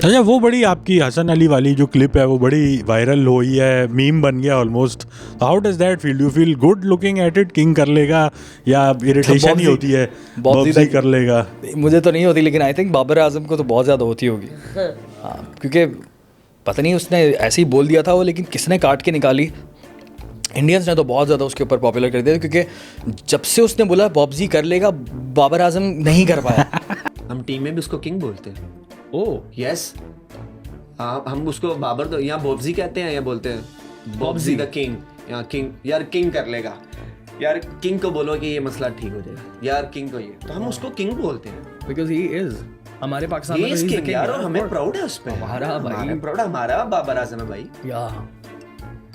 अच्छा, वो बड़ी आपकी हसन अली वाली जो क्लिप है वो बड़ी वायरल हुई है, मीम बन गया almost. How does that feel? You feel good looking at it? King कर लेगा या इरिटेशन ही होती है बॉब्जी कर लेगा? मुझे तो नहीं होती, लेकिन आई थिंक बाबर आजम को तो बहुत ज़्यादा होती होगी. हाँ, क्योंकि पता नहीं उसने ऐसे ही बोल दिया था वो, लेकिन किसने काट के निकाली. इंडियंस ने तो बहुत ज़्यादा उसके ऊपर पॉपुलर कर दिया, क्योंकि जब से उसने बोला बॉब्जी कर लेगा, बाबर आजम नहीं कर पाया. हम टीम में भी उसको किंग बोलते हैं. ओह यस, हम उसको बाबर तो यहाँ बॉब्जी कहते हैं या बोलते हैं बॉब्जी द किंग. यहाँ किंग, यार किंग कर लेगा, यार किंग को बोलो कि ये मसला ठीक हो जाएगा, यार किंग को ये, तो हम उसको किंग बोलते हैं बिकॉज ही इज हमारे पाकिस्तान में किंग यार, और हमें प्राउड है उस पे. हमारा भाई प्राउड, हमारा बाबर आजम है भाई. या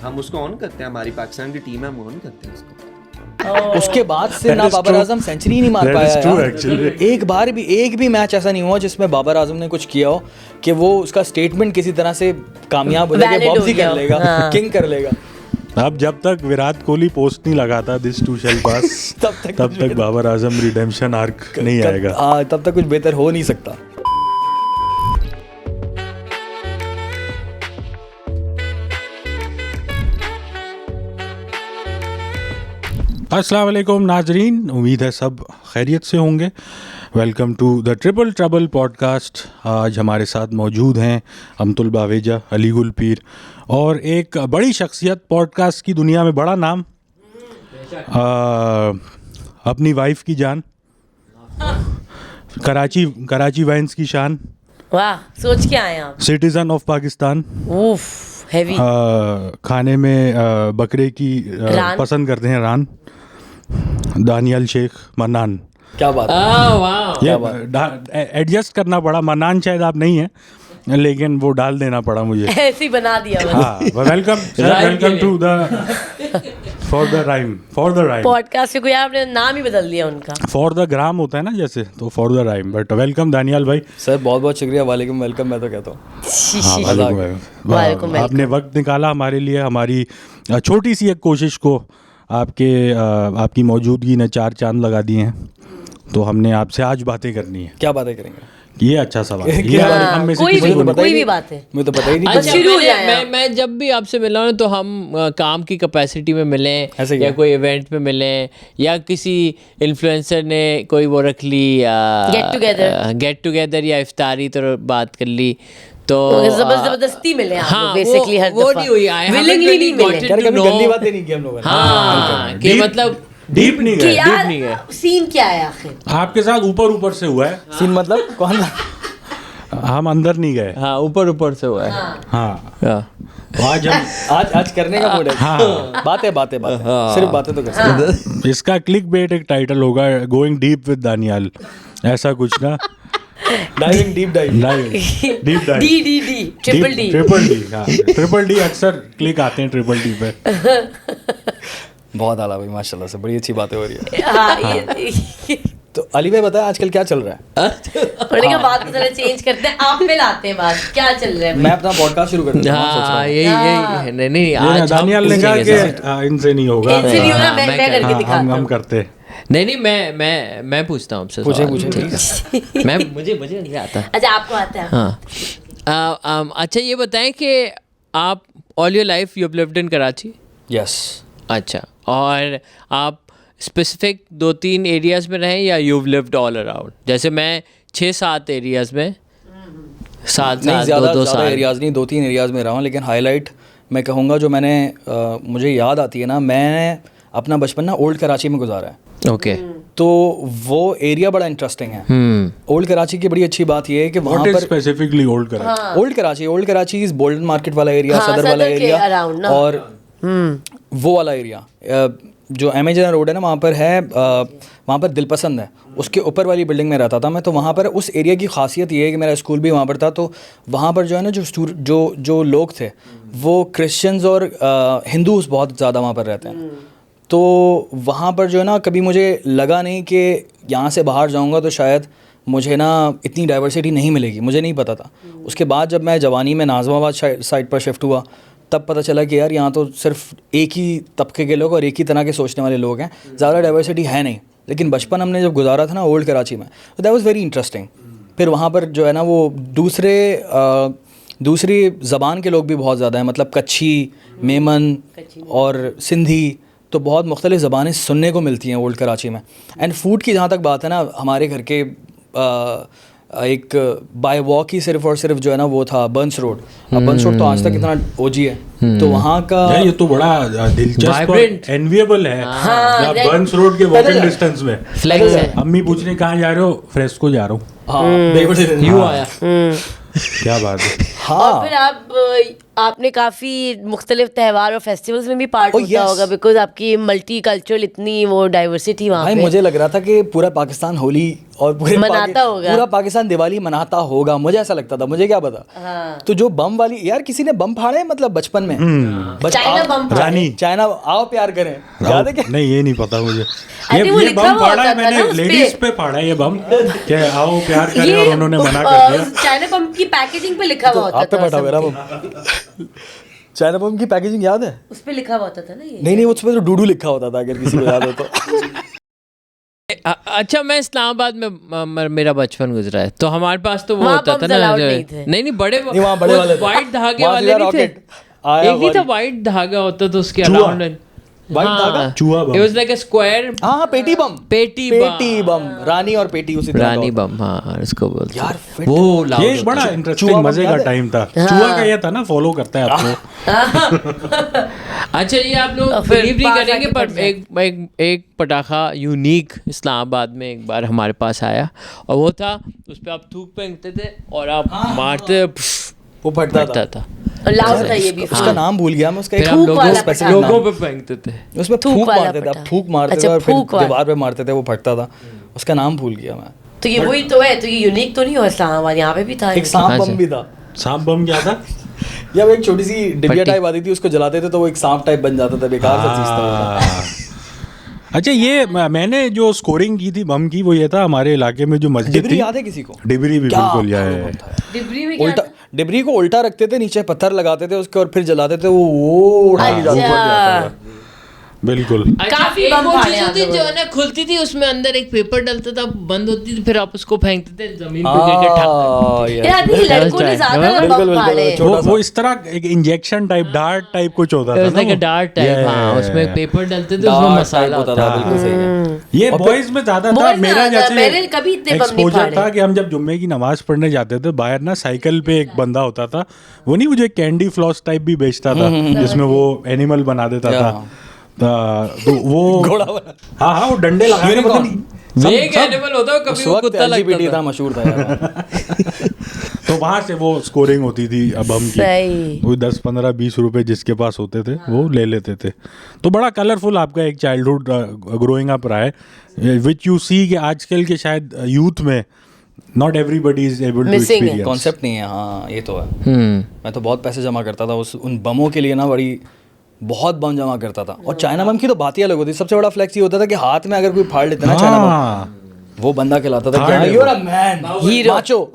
हम उसको ऑन करते हैं, हमारी पाकिस्तान की टीम है, हम ऑन करते हैं उसको. उसके बाद से ना बाबर आजम सेंचुरी नहीं मार पाया यार. एक भी मैच ऐसा नहीं हुआ जिसमें बाबर आजम ने कुछ किया हो कि वो उसका स्टेटमेंट किसी तरह से कामयाब हो जाए, बॉब्जी कर लेगा, किंग कर लेगा. अब जब तक विराट कोहली पोस्ट नहीं लगाता दिस टू शैल पास तब तक बाबर आजम रिडेम्पशन आर्क नहीं आएगा. तब तक कुछ बेहतर हो नहीं सकता. अस्सलाम वालेकुम नाजरीन, उम्मीद है सब खैरियत से होंगे. Welcome to the triple trouble podcast. आज हमारे साथ मौजूद हैं अमतुल बावेजा, अली गुल पीर और एक बड़ी शख्सियत, पॉडकास्ट की दुनिया में बड़ा नाम, अपनी वाइफ की जान, कराची वाइन्स की शान. वाह, सोच के आए आप. Citizen of Pakistan. उफ, हेवी. खाने में बकरे की पसंद करते हैं रान. Daniel Sheikh mannan. क्या बात है. ये एडजस्ट करना पड़ा. मन्नान शायद आप नहीं है, लेकिन वो डाल देना पड़ा मुझे. ऐसे ही बना दिया. हाँ, welcome to the for the rhyme podcast से कोई आपने नाम ही बदल दिया उनका. फॉर द ग्राम होता है ना जैसे, तो for the rhyme. But welcome Daniyal भाई. सर बहुत बहुत शुक्रिया. वालेकुम वेलकम मैं तो कहता हूँ. वालेकुम. आपने वक्त निकाला हमारे लिए. हमारी छोटी सी एक कोशिश को आपकी मौजूदगी ने 4 चांद लगा दिए हैं. तो हमने आपसे आज बातें करनी है. क्या बातें करेंगे? ये अच्छा सवाल है. ये हम में से कोई किसी को नहीं. भी बात है. मुझे तो पता ही नहीं. अच्छा, मैं जब भी आपसे मिला हूँ तो हम काम की कैपेसिटी में मिलें या कोई इवेंट पे मिलें या किसी इन्फ्लुएंसर ने कोई वो रख ली गेट टुगेदर या इफ्तारी तो बात कर ली, तो जबरदस्ती मिले. हाँ, बेसिकली हर वो नहीं हुई. विलिंगली मिले. गंदी बातें नहीं की हम लोगों ने. हाँ, कि मतलब डीप नहीं गए. सीन क्या है आखिर? आपके साथ ऊपर से हुआ है. सीन मतलब कौन? हम अंदर नहीं गए. हाँ, ऊपर से हुआ है. हाँ. आज करने का मूड है. हाँ, बातें सिर्फ बातें तो कर सकते. इसका क्लिक बेट एक टाइटल होगा, गोइंग डीप विद दानियाल, ऐसा कुछ ना. Diving deep dive D triple D अक्सर क्लिक आते हैं ट्रिपल डी पे. बहुत आला भाई, माशाल्लाह से बड़ी अच्छी बातें हो रही है. हाँ, तो अली भाई बताएं आजकल क्या चल रहा है? पढ़ने का बात जरा चेंज करते हैं, आप पे लाते हैं बात. क्या चल रहा है? मैं अपना पॉडकास्ट शुरू करता हूं. हाँ, यही नहीं आज दानियाल ने कहा कि इनसे नहीं होगा. मैं करके दिखाता हूं. हम करते. नहीं, मैं पूछता हूँ आपसे. पूछे. मैं मुझे नहीं आता. अच्छा, आपको आता है. हाँ. अच्छा, ये बताएं कि आप all your life you have lived in Karachi. Yes. अच्छा, और आप स्पेसिफिक 2-3 एरियाज़ में रहें या you have lived all around? जैसे मैं 6-7 एरियाज़ में, 7 ज़्यादा एरियाज़ नहीं, 2-3 एरियाज़ में रहा हूँ. लेकिन हाईलाइट मैं कहूँगा जो मैंने मुझे याद आती है ना, मैंने अपना बचपन ना ओल्ड कराची में गुजारा है. ओके. तो वो एरिया बड़ा इंटरेस्टिंग है. ओल्ड कराची की बड़ी अच्छी बात ये है कि वहाँ पर specifically old Karachi is Bolton market वाला एरिया, सदर वाला एरिया, और वो वाला एरिया जो एमेजन रोड है ना, वहाँ पर है, वहाँ पर दिलपसंद है, उसके ऊपर वाली बिल्डिंग में रहता था मैं. तो वहाँ पर उस एरिया की खासियत ये है कि मेरा स्कूल भी वहाँ पर था. तो वहाँ पर जो है ना, जो लोग थे वो क्रिश्चियंस और हिंदूज़ बहुत ज़्यादा वहाँ पर रहते हैं. तो वहाँ पर जो है ना, कभी मुझे लगा नहीं कि यहाँ से बाहर जाऊँगा तो शायद मुझे ना इतनी डाइवर्सिटी नहीं मिलेगी. मुझे नहीं पता था. उसके बाद जब मैं जवानी में नाज़िमाबाद साइड पर शिफ्ट हुआ, तब पता चला कि यार यहाँ तो सिर्फ एक ही तबके के लोग और एक ही तरह के सोचने वाले लोग हैं, ज़्यादा डाइवर्सिटी है नहीं. लेकिन बचपन हमने जब गुजारा था ना ओल्ड कराची में, तो दैट वाज वेरी इंटरेस्टिंग. फिर वहाँ पर जो है ना वो दूसरी ज़बान के लोग भी बहुत ज़्यादा हैं, मतलब कच्छी, मेमन और सिंधी, तो बहुत मुख्तलिफ़ ज़बानें सुनने को मिलती हैं ओल्ड कराची में। एंड फूड की जहाँ तक बात है ना, हमारे घर के एक बाय वॉक ही सिर्फ और सिर्फ जो है ना वो था बर्न्स रोड। अब बर्न्स रोड तो आज तक इतना ओजी है, तो वहाँ का ये तो बड़ा दिलचस्प और एनविएबल है। बर्न्स रोड के वॉकिंग डिस्टेंस में फ्लैग्स है। अम्मी पूछ रही कहाँ जा रहे हो, फ्रेस्को जा रहा हूँ। हाँ यूँ आया। क्या बात है। हाँ और फिर आपने काफी मुख्तलिफ त्यौहार और फेस्टिवल्स में भी पार्ट Oh, होता yes. होगा, बिकॉज आपकी मल्टी कल्चरल इतनी वो डाइवर्सिटी वहाँ भाई पे। मुझे लग रहा था कि पूरा पाकिस्तान होली और मनाता होगा। पूरा पाकिस्तान दिवाली मनाता होगा, मुझे ऐसा लगता था, मुझे क्या पता। हाँ। तो जो बम वाली यार, किसी ने बम फाड़े मतलब बचपन में चाइना बम फाड़े। रानी चाइना आओ प्यार करें, याद है क्या? नहीं ये नहीं पता मुझे। अरे वो ये लिखा बम हुआ फाड़ा है होता था ना मैंने, उस पे। लेडीज पे फाड़ा है ये बम, क्या आओ प्यार करें, ये और उन्होंने मना कर दिया। चाइना बम की पैकेजिंग पे लिखा हुआ होता आप पे था। फटा मेरा बम। चाइना बम की पैकेजिंग याद है? उस पे लिखा हुआ होता था ना ये। नहीं उस पे तो डूडू लिखा होता था, अगर किसी को याद हो तो। अच्छा, मैं इस्लामाबाद में मेरा बचपन गुजरा है, तो हमारे पास तो वो वहाँ होता था बम्स ना allowed नहीं थे। नहीं बड़े नहीं, वहाँ बड़े वाले थे। वाइट धागे वहाँ वाले सीधा नहीं थे। रॉकेट आया एक नहीं था वाली। वाइट धागा होता था उसके चूहा। अराउंड। White धागा? चूहा बम। It was like a square. हाँ पेटी बम। पेटी बम रानी और पेटी उसी तरह का रानी होता। बम, हाँ इसको बोलते यार, हैं। fit वो लाउड ये होता बड़ा था। इंटरेस्टिंग चूहा बम मजे का याद है? टाइम था। चूहा का ये था ना, फॉलो करता है आपको। अच्छा, ये आप लोग और फिर बिलीव नहीं पास करेंगे, आके पर फट जाए। एक पटाखा यूनिक इस्लामाबाद में एक बार हमारे पास आया, और वो था उस पे आप थूक फेंकते थे और आप मारते, वो फटता फटता था। था। और लाउड था ये भी। उसका नाम भूल गया मैं, उसका फिर एक हम थूक वाला specific पटाखा। नाम। लोगों पे फेंकते थे। उसमें थूक फूक वाला मारते थे, पटा। आप फूक मारते थे अच्छा, और फिर फूक वाला। दीवार पे मारते थे, वो फटता था। उसका नाम भूल गया मैं। तो ये वही तो है, तो ये यूनिक तो नहीं हुआ इस्लामाबाद, यहाँ पे भी था। एक सांप हाँ बम जी। भी था। सांप बम क्या था? या वो एक छोटी सी डिबिया पट्टी। टाइप आती थी, उसको जलाते थे तो वो एक सांप टाइप बन जाता था, बेकार सा चीज था। हाँ। अच्छा, ये मैंने जो स्कोरिंग की थी बम की, वो ये था हमारे इलाके में जो मस्जिद डिबरी थी। याद है किसी को? डिबरी भी क्या बिल्कुल याद बम है। था। डिबरी में क्या उल्टा डिबरी को उल्टा रखते थे, नीचे पत्थर लगाते थे उसके और फिर जलाते थे, वो उड़ा के जाता था। अच्छा। बिल्कुल। काफी एक बम वो फाड़े चीज होती आप जो है ना, खुलती थी, उसमें अंदर एक पेपर डलता था, बंद होती थी, फिर आप उसको फेंकते थे जमीन पे गिर के ठक। यार नहीं, लड़कों ने ज्यादा बिल्कुल, बम फाड़े। बिल्कुल। छोटा वो इस तरह एक इंजेक्शन टाइप, डार्ट टाइप कुछ होता था ना लाइक अ वो। डार्ट टाइप, हाँ, Yeah. उसमें पेपर डलते थे, उसमें मसाला होता होता था, बिल्कुल सही है। ये बॉयज में ज्यादा था। Boys में मेरा ज्यादा, जैसे मैंने कभी इतने बम नहीं एक्सपोजर फाड़े। था कि हम जब जुम्मे की नमाज पढ़ने जाते थे, बाहर ना साइकिल पे एक बंदा होता था, वो नहीं, मुझे कैंडी फ्लॉस टाइप भी बेचता था, जिसमें वो एनिमल बना देता था। तो वो हाँ हाँ, वो डंडे लगा के पता नहीं एक एनिमल होता है, कभी उस वो वक्त कुत्ता लगता LGBT था। था, मशहूर था यार। तो वहां से वो स्कोरिंग होती थी बम की। सही। वो 10 15 20 रुपए जिसके पास होते थे वो ले लेते थे। तो बड़ा कलरफुल आपका एक चाइल्डहुड ग्रोइंग अप रहा है, विच यू सी कि आजकल के शायद यूथ में not everybody is able to Missing है। एक्सपीरियंस। कॉन्सेप्ट नहीं है। हाँ ये तो है। मैं तो बहुत पैसे जमा करता था उन बमों के लिए ना, बड़ी बहुत बम जमा करता था। और चाइना बम की तो बात ही अलग होती। सबसे बड़ा फ्लेक्स ये होता था कि हाथ में अगर कोई फाड़ लेता ना चाइना बम, वो बंदा कहलाता था कि you are a man, hero, macho.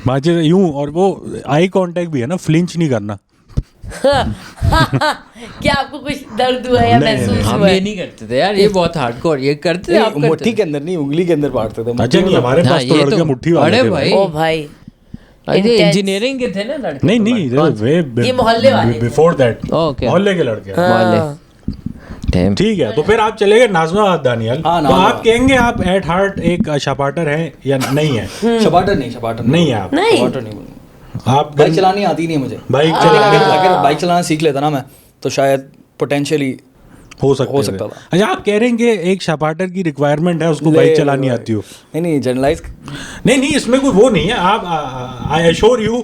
बाकी यूं, और वो आई कांटेक्ट भी है ना, फ्लिंच नहीं करना। क्या आपको कुछ दर्द हुआ या नहीं, महसूस हम हुआ? ये नहीं करते थे यार, ये बहुत हार्डकोर, ये करते थे, आप करते मुट्ठी थे। के अंदर नहीं, उंगली के अंदर फाड़ते थे। अच्छा नहीं, हमारे हाँ, पास तो ये लड़के तो- मुट्ठी वाले अरे थे भाई। ओ भाई, अरे Intense। इंजीनियरिंग के थे ना लड़के। नहीं नहीं, ये मोहल्ले वाले। Before that Okay. मोहल्ले के लड़के। हाँ। Damn। ठीक है, तो फिर आप चले गए नाज़िमाबाद दानियाल। हाँ, तो नाज़िमाबाद। आप कहेंगे आप एट हार्ट एक शपाटर हैं या नहीं है? शपाटर नहीं है आप। नहीं। शपाटर नहीं बोलूंगा। आप बाइक चलानी आती नहीं मुझे। बाइक लेकिन चलाने अगर बाइक चलाना सीख लेता ना मैं, तो शायद पोटेंशियली हो सकता था। अच्छा, आप कह रहे हैं कि एक शपाटर की रिक्वायरमेंट है उसको बाइक चलानी आती हो? नहीं जनरलाइज। नहीं, इसमें कोई वो नहीं है। आप आई एश्योर यू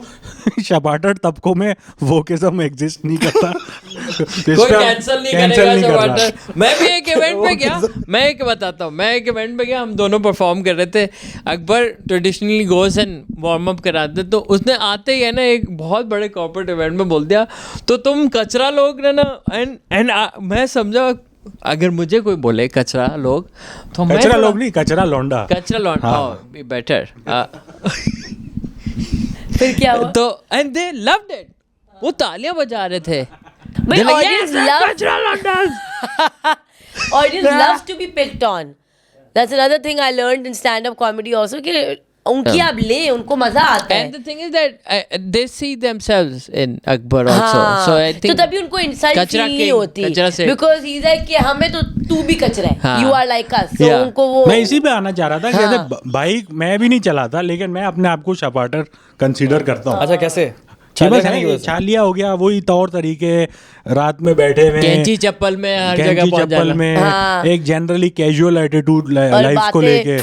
शपाटर तबकों में वोकिज्म एग्जिस्ट नहीं करता। कोई कैंसिल नहीं करेगा शपाटर। मैं भी एक इवेंट पे गया, मैं एक बताता हूँ, मैं एक इवेंट पे गया, हम दोनों परफॉर्म कर रहे थे। Akbar traditionally goes and warm up कराते, तो उसने आते ही है ना एक बहुत बड़े कॉर्पोरेट इवेंट में बोल दिया, तो तुम कचरा लोग ना, एंड मैं समझा अगर मुझे कोई बोले कचरा लोग, तो मैं कचरा लोग नहीं, कचरा लौंडा। कचरा लौंडा, हाँ। बेटर। फिर क्या हुआ? तो एंड दे लव्ड इट, वो तालियां बजा रहे थे। भाई ऑडियंस लव कचरा लौंडा। Audience loves to be picked on. That's another thing I learned in stand-up comedy also कि उनकी आप ले, उनको मजा आता है. And the thing is that they see themselves in Akbar also. So I think तो तभी उनको इंसाइट फील नहीं होती. Because he's like कि हमें तो तू भी कचरा है. You are like us. So उनको वो. मैं इसी पे आना चाह रहा था कि जैसे बाइक मैं भी नहीं चलाता, लेकिन मैं अपने आप को शपाटर कंसीडर करता हूँ. अच्छा कैसे? छालिया हो गया, वही तौर तरीके, रात में बैठे हुए, कैंची चप्पल में हर जगह पहुंच चप्पल जाना. में, एक जनरली कैजुअल एटीट्यूड लाइफ को लेके,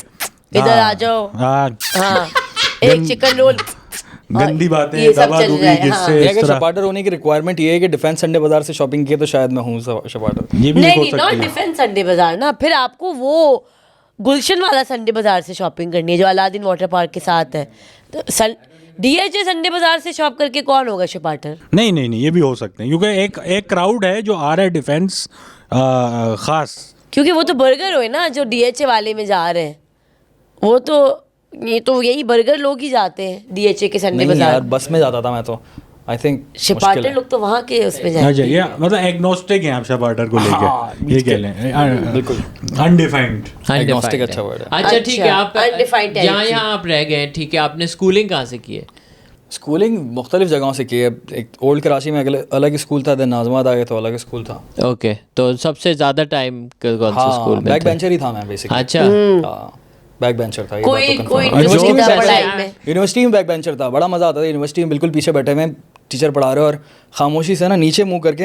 इधर आ जाओ. हाँ. एक चिकन रोल, गंदी बातें, दबा दूबी, जिससे अगर शपाटर होने की रिक्वायरमेंट ये है कि डिफेंस संडे बाजार से शॉपिंग किए तो शायद मैं हूँ शपाटर. ये भी नहीं, नॉट डिफेंस संडे बाजार ना, फिर आपको वो गुलशन वाला संडे बाजार से शॉपिंग करनी है जो अलादीन वाटर पार्क के साथ है. तो DHA संडे बाजार से शॉप करके कौन होगा शपाटर? नहीं, ये भी हो सकते हैं, क्योंकि एक क्राउड है जो आ रहा है डिफेंस खास. क्योंकि वो तो बर्गर हो ना जो DHA वाले में जा रहे हैं, वो तो ये तो यही बर्गर लोग ही जाते हैं DHA के संडे बाजार. यार बस में जाता था मैं तो. आई थिंक शपाटर लोग तो वहाँ के उसमें जाते हैं. ये मतलब एग्नोस्टिक हैं आप शपाटर को लेके, ये कह लें. बिल्कुल अनडिफाइंड. एग्नोस्टिक अच्छा वर्ड है. अच्छा ठीक है. आप Undefined यहाँ आप रह गए, ठीक है. आपने स्कूलिंग कहाँ से की है? स्कूलिंग मुख्तलिफ जगहों से की है. एक ओल्ड कराची में अलग स्कूल था, देन नाजमाबाद आ गया तो अलग स्कूल था. ओके, तो सबसे ज़्यादा टाइम कौन से स्कूल में? बैक बेंचर ही था मैं बेसिकली. अच्छा. बैक बेंचर था. कोई यूनिवर्सिटी में बैक बेंचर था. बड़ा मजा आता था. यूनिवर्सिटी में बिल्कुल पीछे बैठे हुए, टीचर पढ़ा रहे और खामोशी से ना नीचे मुंह करके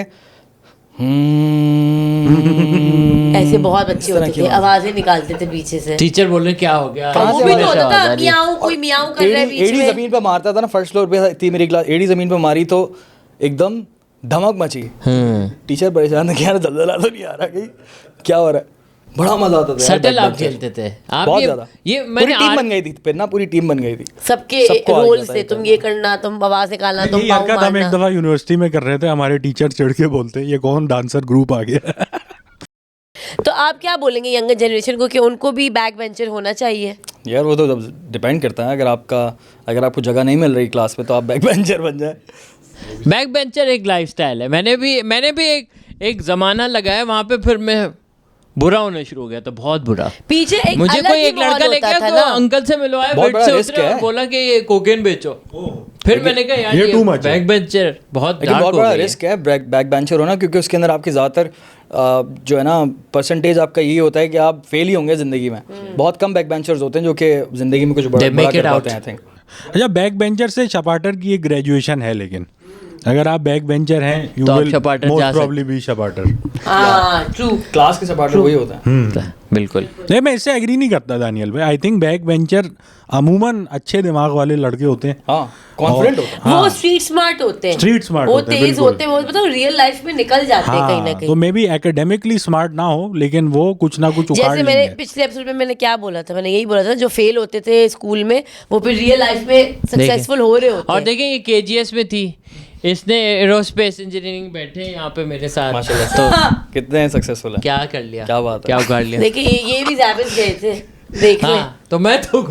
ऐसे बहुत बच्चे होते थे, आवाजें निकालते थे पीछे से. टीचर बोल रहे क्या हो गया? वो भी तो होता था, मियाऊ, कोई मियाऊ कर रहा है बीच में. जमीन पे मारता था ना, फर्स्ट फ्लोर पे थी मेरी क्लास. एड़ी जमीन पे मारी तो एकदम धमक मची. टीचर परेशान था कि यार जल्जला तो नहीं आ रहा, कहीं क्या हो रहा है. बड़ा मजा आता था. सटल आप खेलते थे आप? बहुत ज्यादा. ये पूरी टीम बन गई थी फिर ना, पूरी टीम बन गई थी. सबके रोल से तुम ये करना, तुम आवाज निकालना, तुम पाँव मारना. हम एक दफा यूनिवर्सिटी में कर रहे थे, हमारे टीचर चिढ़ के बोलते ये कौन डांसर ग्रुप आ गया. तो आप क्या बोलेंगे यंगर जनरेशन को कि उनको भी बैक बेंचर होना चाहिए? यार वो तो डिपेंड करता है. अगर आपको जगह नहीं मिल रही क्लास में तो आप बैक बेंचर बन जाए. बैक बेंचर एक लाइफस्टाइल है. मैंने भी एक ज़माना लगाया वहाँ पे, फिर मैं बुरा होना शुरू हो गया था, बहुत बुरा. पीछे एक मुझे कोई एक लड़का लेके गया तो अंकल से मिलवाया, बेड से उतरे और बोला कि ये कोकेन बेचो. फिर मैंने कहा यार ये बैक बेंचर बहुत बड़ा रिस्क है बैक बेंचर होना, क्योंकि उसके अंदर आपकी ज़्यादातर जो है ना परसेंटेज आपका ये होता है कि आप फेल ही होंगे ज़िंदगी में. बहुत कम बैक बेंचर्स होते हैं जो कि ज़िंदगी में कुछ बड़ा कर पाते हैं. I think. अच्छा, बैक बेंचर से शपाटर की एक ग्रेजुएशन है, लेकिन अगर आप बैक बेंचर हैं यू तो will most probably be शपाटर. True. Class के शपाटर वही होता है. बिल्कुल. नहीं, मैं इससे एग्री नहीं करता दानियल भाई. आई थिंक बैक बेंचर अमूमन अच्छे दिमाग वाले लड़के होते हैं. कॉन्फिडेंट होते हैं. वो स्ट्रीट स्मार्ट होते हैं. स्ट्रीट स्मार्ट वो होते हैं, तेज होते हैं. वो मतलब रियल लाइफ में निकल जाते हैं कहीं ना कहीं. तो मे बी एकेडमिकली स्मार्ट ना हो, लेकिन वो कुछ ना कुछ उखाड़ लेंगे. जैसे मैंने पिछले एपिसोड में मैंने क्या बोला था, मैंने यही बोला था जो फेल होते थे स्कूल में वो फिर रियल लाइफ में सक्सेसफुल हो रहे होते हैं. और देखिए ये KGS में थी, इसने एरोस्पेस इंजीनियरिंग बैठे यहाँ पे मेरे साथ. तो कितने सक्सेसफुल है. क्या कर लिया, क्या बात है, क्या उखाड़ लिया. देखिए ये भी ज़ाबिस गए थे, देख ले. तो मैं तो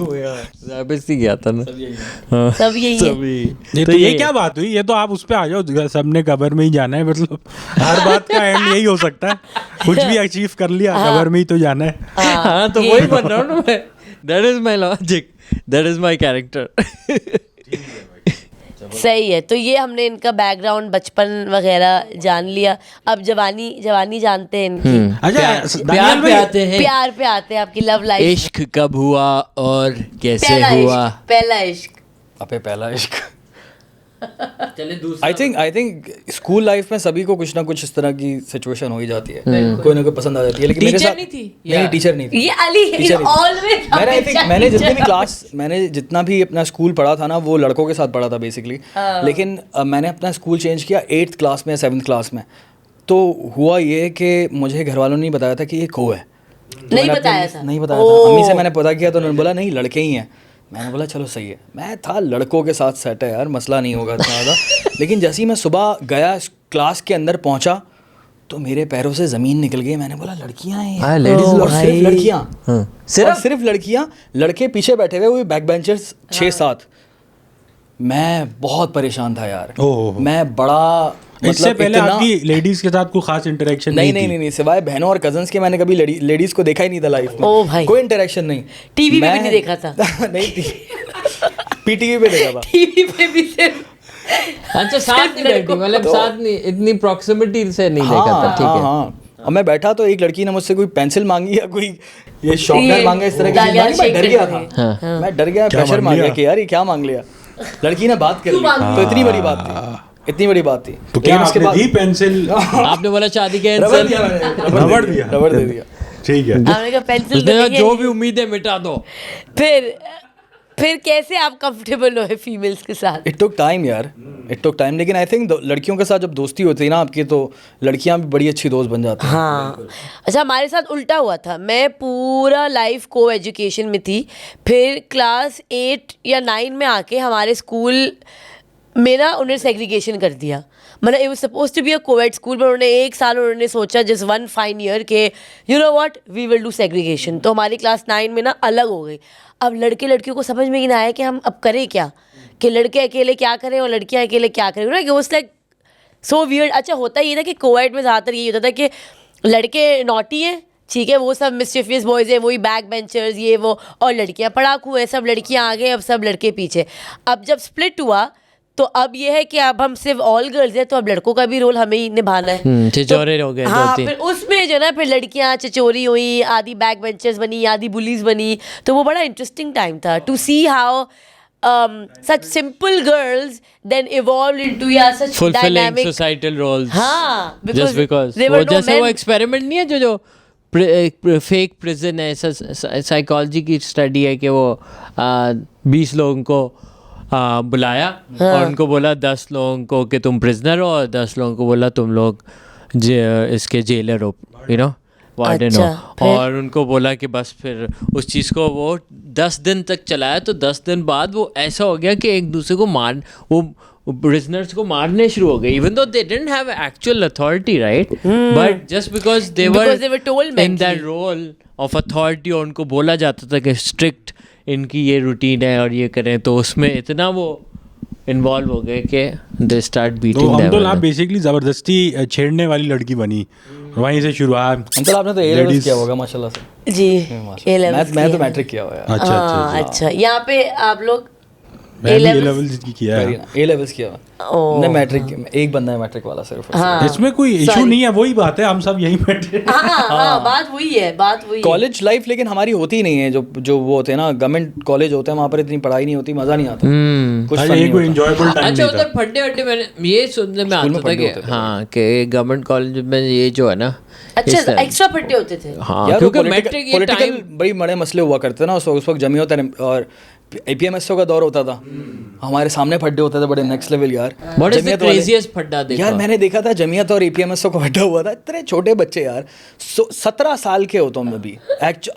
ज़ाबिस ही गया था ना. सब यही है. तो ये क्या बात हुई? ये तो आप उस पे आ जाओ, सबने कबर में ही जाना है. मतलब हर बात का एंड यही हो सकता है. कुछ भी अचीव कर लिया, कबर में ही तो जाना है. हाँ, तो वही बन रहा हूँ ना मैं. That is my logic, that is my character. सही है. तो ये हमने इनका बैकग्राउंड, बचपन वगैरह जान लिया. अब जवानी जानते हैं इनकी. अच्छा, प्यार पे आते हैं. प्यार पे आते हैं. आपकी लव लाइफ, इश्क कब हुआ और कैसे हुआ? पहला इश्क. अबे पहला इश्क. चले दूसरा. आई थिंक स्कूल लाइफ में सभी को कुछ ना कुछ इस तरह की सिचुएशन हो ही जाती है. कोई ना कोई पसंद आ जाती है. लेकिन मेरे साथ नहीं थी. नहीं, टीचर नहीं थी. ये अली ऑलवेज. मैंने जितना भी अपना स्कूल पढ़ा था ना, वो लड़कों के साथ पढ़ा था बेसिकली. लेकिन मैंने अपना स्कूल चेंज किया 8th क्लास में, 7th क्लास में. तो हुआ ये कि मुझे घर वालों ने बताया था कि ये को है. नहीं बताया था. अम्मी से मैंने पता किया तो उन्होंने बोला नहीं लड़के ही हैं. मैंने बोला चलो सही है. मैं था लड़कों के साथ सेट है यार, मसला नहीं होगा इतना ज़्यादा. लेकिन जैसे ही मैं सुबह गया क्लास के अंदर पहुंचा तो मेरे पैरों से ज़मीन निकल गई. मैंने बोला लड़कियां हैं, और सिर्फ लड़कियां, सिर्फ लड़कियां. लड़के पीछे बैठे हुए, वो बैक बेंचर्स 6-7. मैं बहुत परेशान था यार. मैं बड़ा इससे पहले आपकी लेडीज के साथ कोई खास इंटरेक्शन नहीं, सिवाय बहनों और कजन्स के मैंने कभी लेडीज को देखा ही नहीं था लाइफ में। ओ भाई, कोई इंटरेक्शन नहीं। टीवी पे भी नहीं देखा था? नहीं, पीटीवी पे देखा था। टीवी पे भी सिर्फ अच्छा, साथ नहीं बैठी, मतलब साथ नहीं, इतनी प्रॉक्सिमिटी से नहीं देखा था। ठीक है। हाँ, और मैं बैठा तो एक लड़की ने मुझसे कोई पेंसिल मांगी या कोई ये शॉर्पनर मांगा, इस तरह की चीज मांगी। मैं डर गया था, मैं डर गया, प्रेशर मार गया कि यार ये क्या मांग लिया। लड़की ने बात कर ली तो इतनी बड़ी बात थी, इतनी बड़ी बात थी। तो क्या आपने दी पेंसिल? आपने बोला शादी के रबड़ दिया, रबड़ दे दिया। ठीक है, आपने कहा पेंसिल जो भी उम्मीद है मिटा दो। फिर कैसे आप कंफर्टेबल हुए फीमेल्स के साथ? इट टुक टाइम यार, इट टुक टाइम। लेकिन आई थिंक लड़कियों के साथ जब दोस्ती होती है ना आपकी, तो लड़कियां भी बड़ी अच्छी दोस्त बन जाती हैं। हाँ, अच्छा, हमारे साथ उल्टा हुआ था। मैं पूरा लाइफ को एजुकेशन में थी, फिर क्लास 8 या 9 में आके हमारे स्कूल में ना उन्होंने सेग्रीगेशन कर दिया। मतलब it was suppose to be a coed school, पर उन्होंने एक साल उन्होंने सोचा, जस्ट 1 फाइन ईयर के you know what, we will do segregation. तो हमारी क्लास 9 में ना अलग हो गई। अब लड़के लड़कियों को समझ में ही ना आया कि हम अब करें क्या, कि लड़के अकेले क्या करें और लड़कियां अकेले क्या करें। ना कि वो लाइक सो वियर्ड। अच्छा, होता ये था कि कोएड में ज़्यादातर यही होता था कि लड़के नॉटी हैं, ठीक है, वो सब मिस्चिफियस बॉयज़ हैं, वही बैक बेंचर्स ये वो, और लड़कियां पढ़ाकू हैं। सब लड़कियां आगे, अब सब लड़के पीछे। अब जब स्प्लिट हुआ तो अब ये है कि अब हम सिर्फ ऑल गर्ल्स हैं, तो अब लड़कों का भी रोल हमें ही निभाना है। चिचोरे हो गए। हाँ, फिर उसमें जो ना फिर लड़कियां चिचोरी हुई, आधी बैक बेंचर्स बनी, आधी बुलीज बनी। तो वो बड़ा इंटरेस्टिंग टाइम था to see how such simple girls then evolved into such fulfilling dynamic societal roles. हाँ, just because there were वो no जैसे men. वो एक्सपेरिमेंट नहीं है जो फेक प्रिजन है, साइकोलॉजी की स्टडी है कि वो 20 लोगों को बुलाया और उनको बोला 10 लोगों को कि तुम प्रिजनर हो, और 10 लोगों को बोला तुम लोग इसके जेलर हो, यू नो, वार्डन हो। और उनको बोला कि बस फिर उस चीज़ को वो 10 दिन तक चलाया। तो 10 दिन बाद वो ऐसा हो गया कि एक दूसरे को वो प्रिजनर्स को मारने शुरू हो गए, even though they didn't have actual authority, right, but just because they were in that role of authority, और उनको बोला जाता था कि स्ट्रिक्ट इनकी ये रूटीन है और ये करें, तो उसमें इतना वो इन्वॉल्व हो गए कि दे स्टार्ट बीटिंग देम। तो आप बेसिकली ज़बरदस्ती छेड़ने वाली लड़की बनी, वहीं से शुरुआत। अंकल आपने तो ए लेवल किया होगा माशाल्लाह से। जी, ए लेवल मैं तो मैट्रिक किया हुआ है। अच्छा, यहाँ पे आप लोग ए लेवल किया है। ए लेवल्स किया हुआ है। मैट्रिक एक बंदा है मैट्रिक वाला सिर्फ। इसमें कोई इशू नहीं है, वही बात है, हम सब यही बैठे। बात वही है। कॉलेज लाइफ लेकिन हमारी होती नहीं है, जो वो होते हैं ना गवर्नमेंट कॉलेज होते हैं, वहाँ पर इतनी पढ़ाई नहीं होती, मजा नहीं आता, कुछ फन नहीं होता। Enjoyable time. अच्छा, उधर फड्डे वड्डे मैंने ये सुनने में आता था कि हाँ, कि गवर्नमेंट कॉलेज में ये जो है ना, अच्छा एक्स्ट्रा फड्डे होते थे। हाँ, क्योंकि मैट्रिक ये टाइम बड़ी बड़े मसले हुआ करते ना उस वक्त जमीयत और APMSO का दौर होता था, हमारे सामने फड्डे होते थे बड़े नेक्स्ट लेवल यार। जमीयत क्रेजीएस्ट फड्डा देखा यार, मैंने देखा था जमीयत और APMSO का फड्डा हुआ था। इतने छोटे बच्चे यार, 17 साल के हो तुम अभी।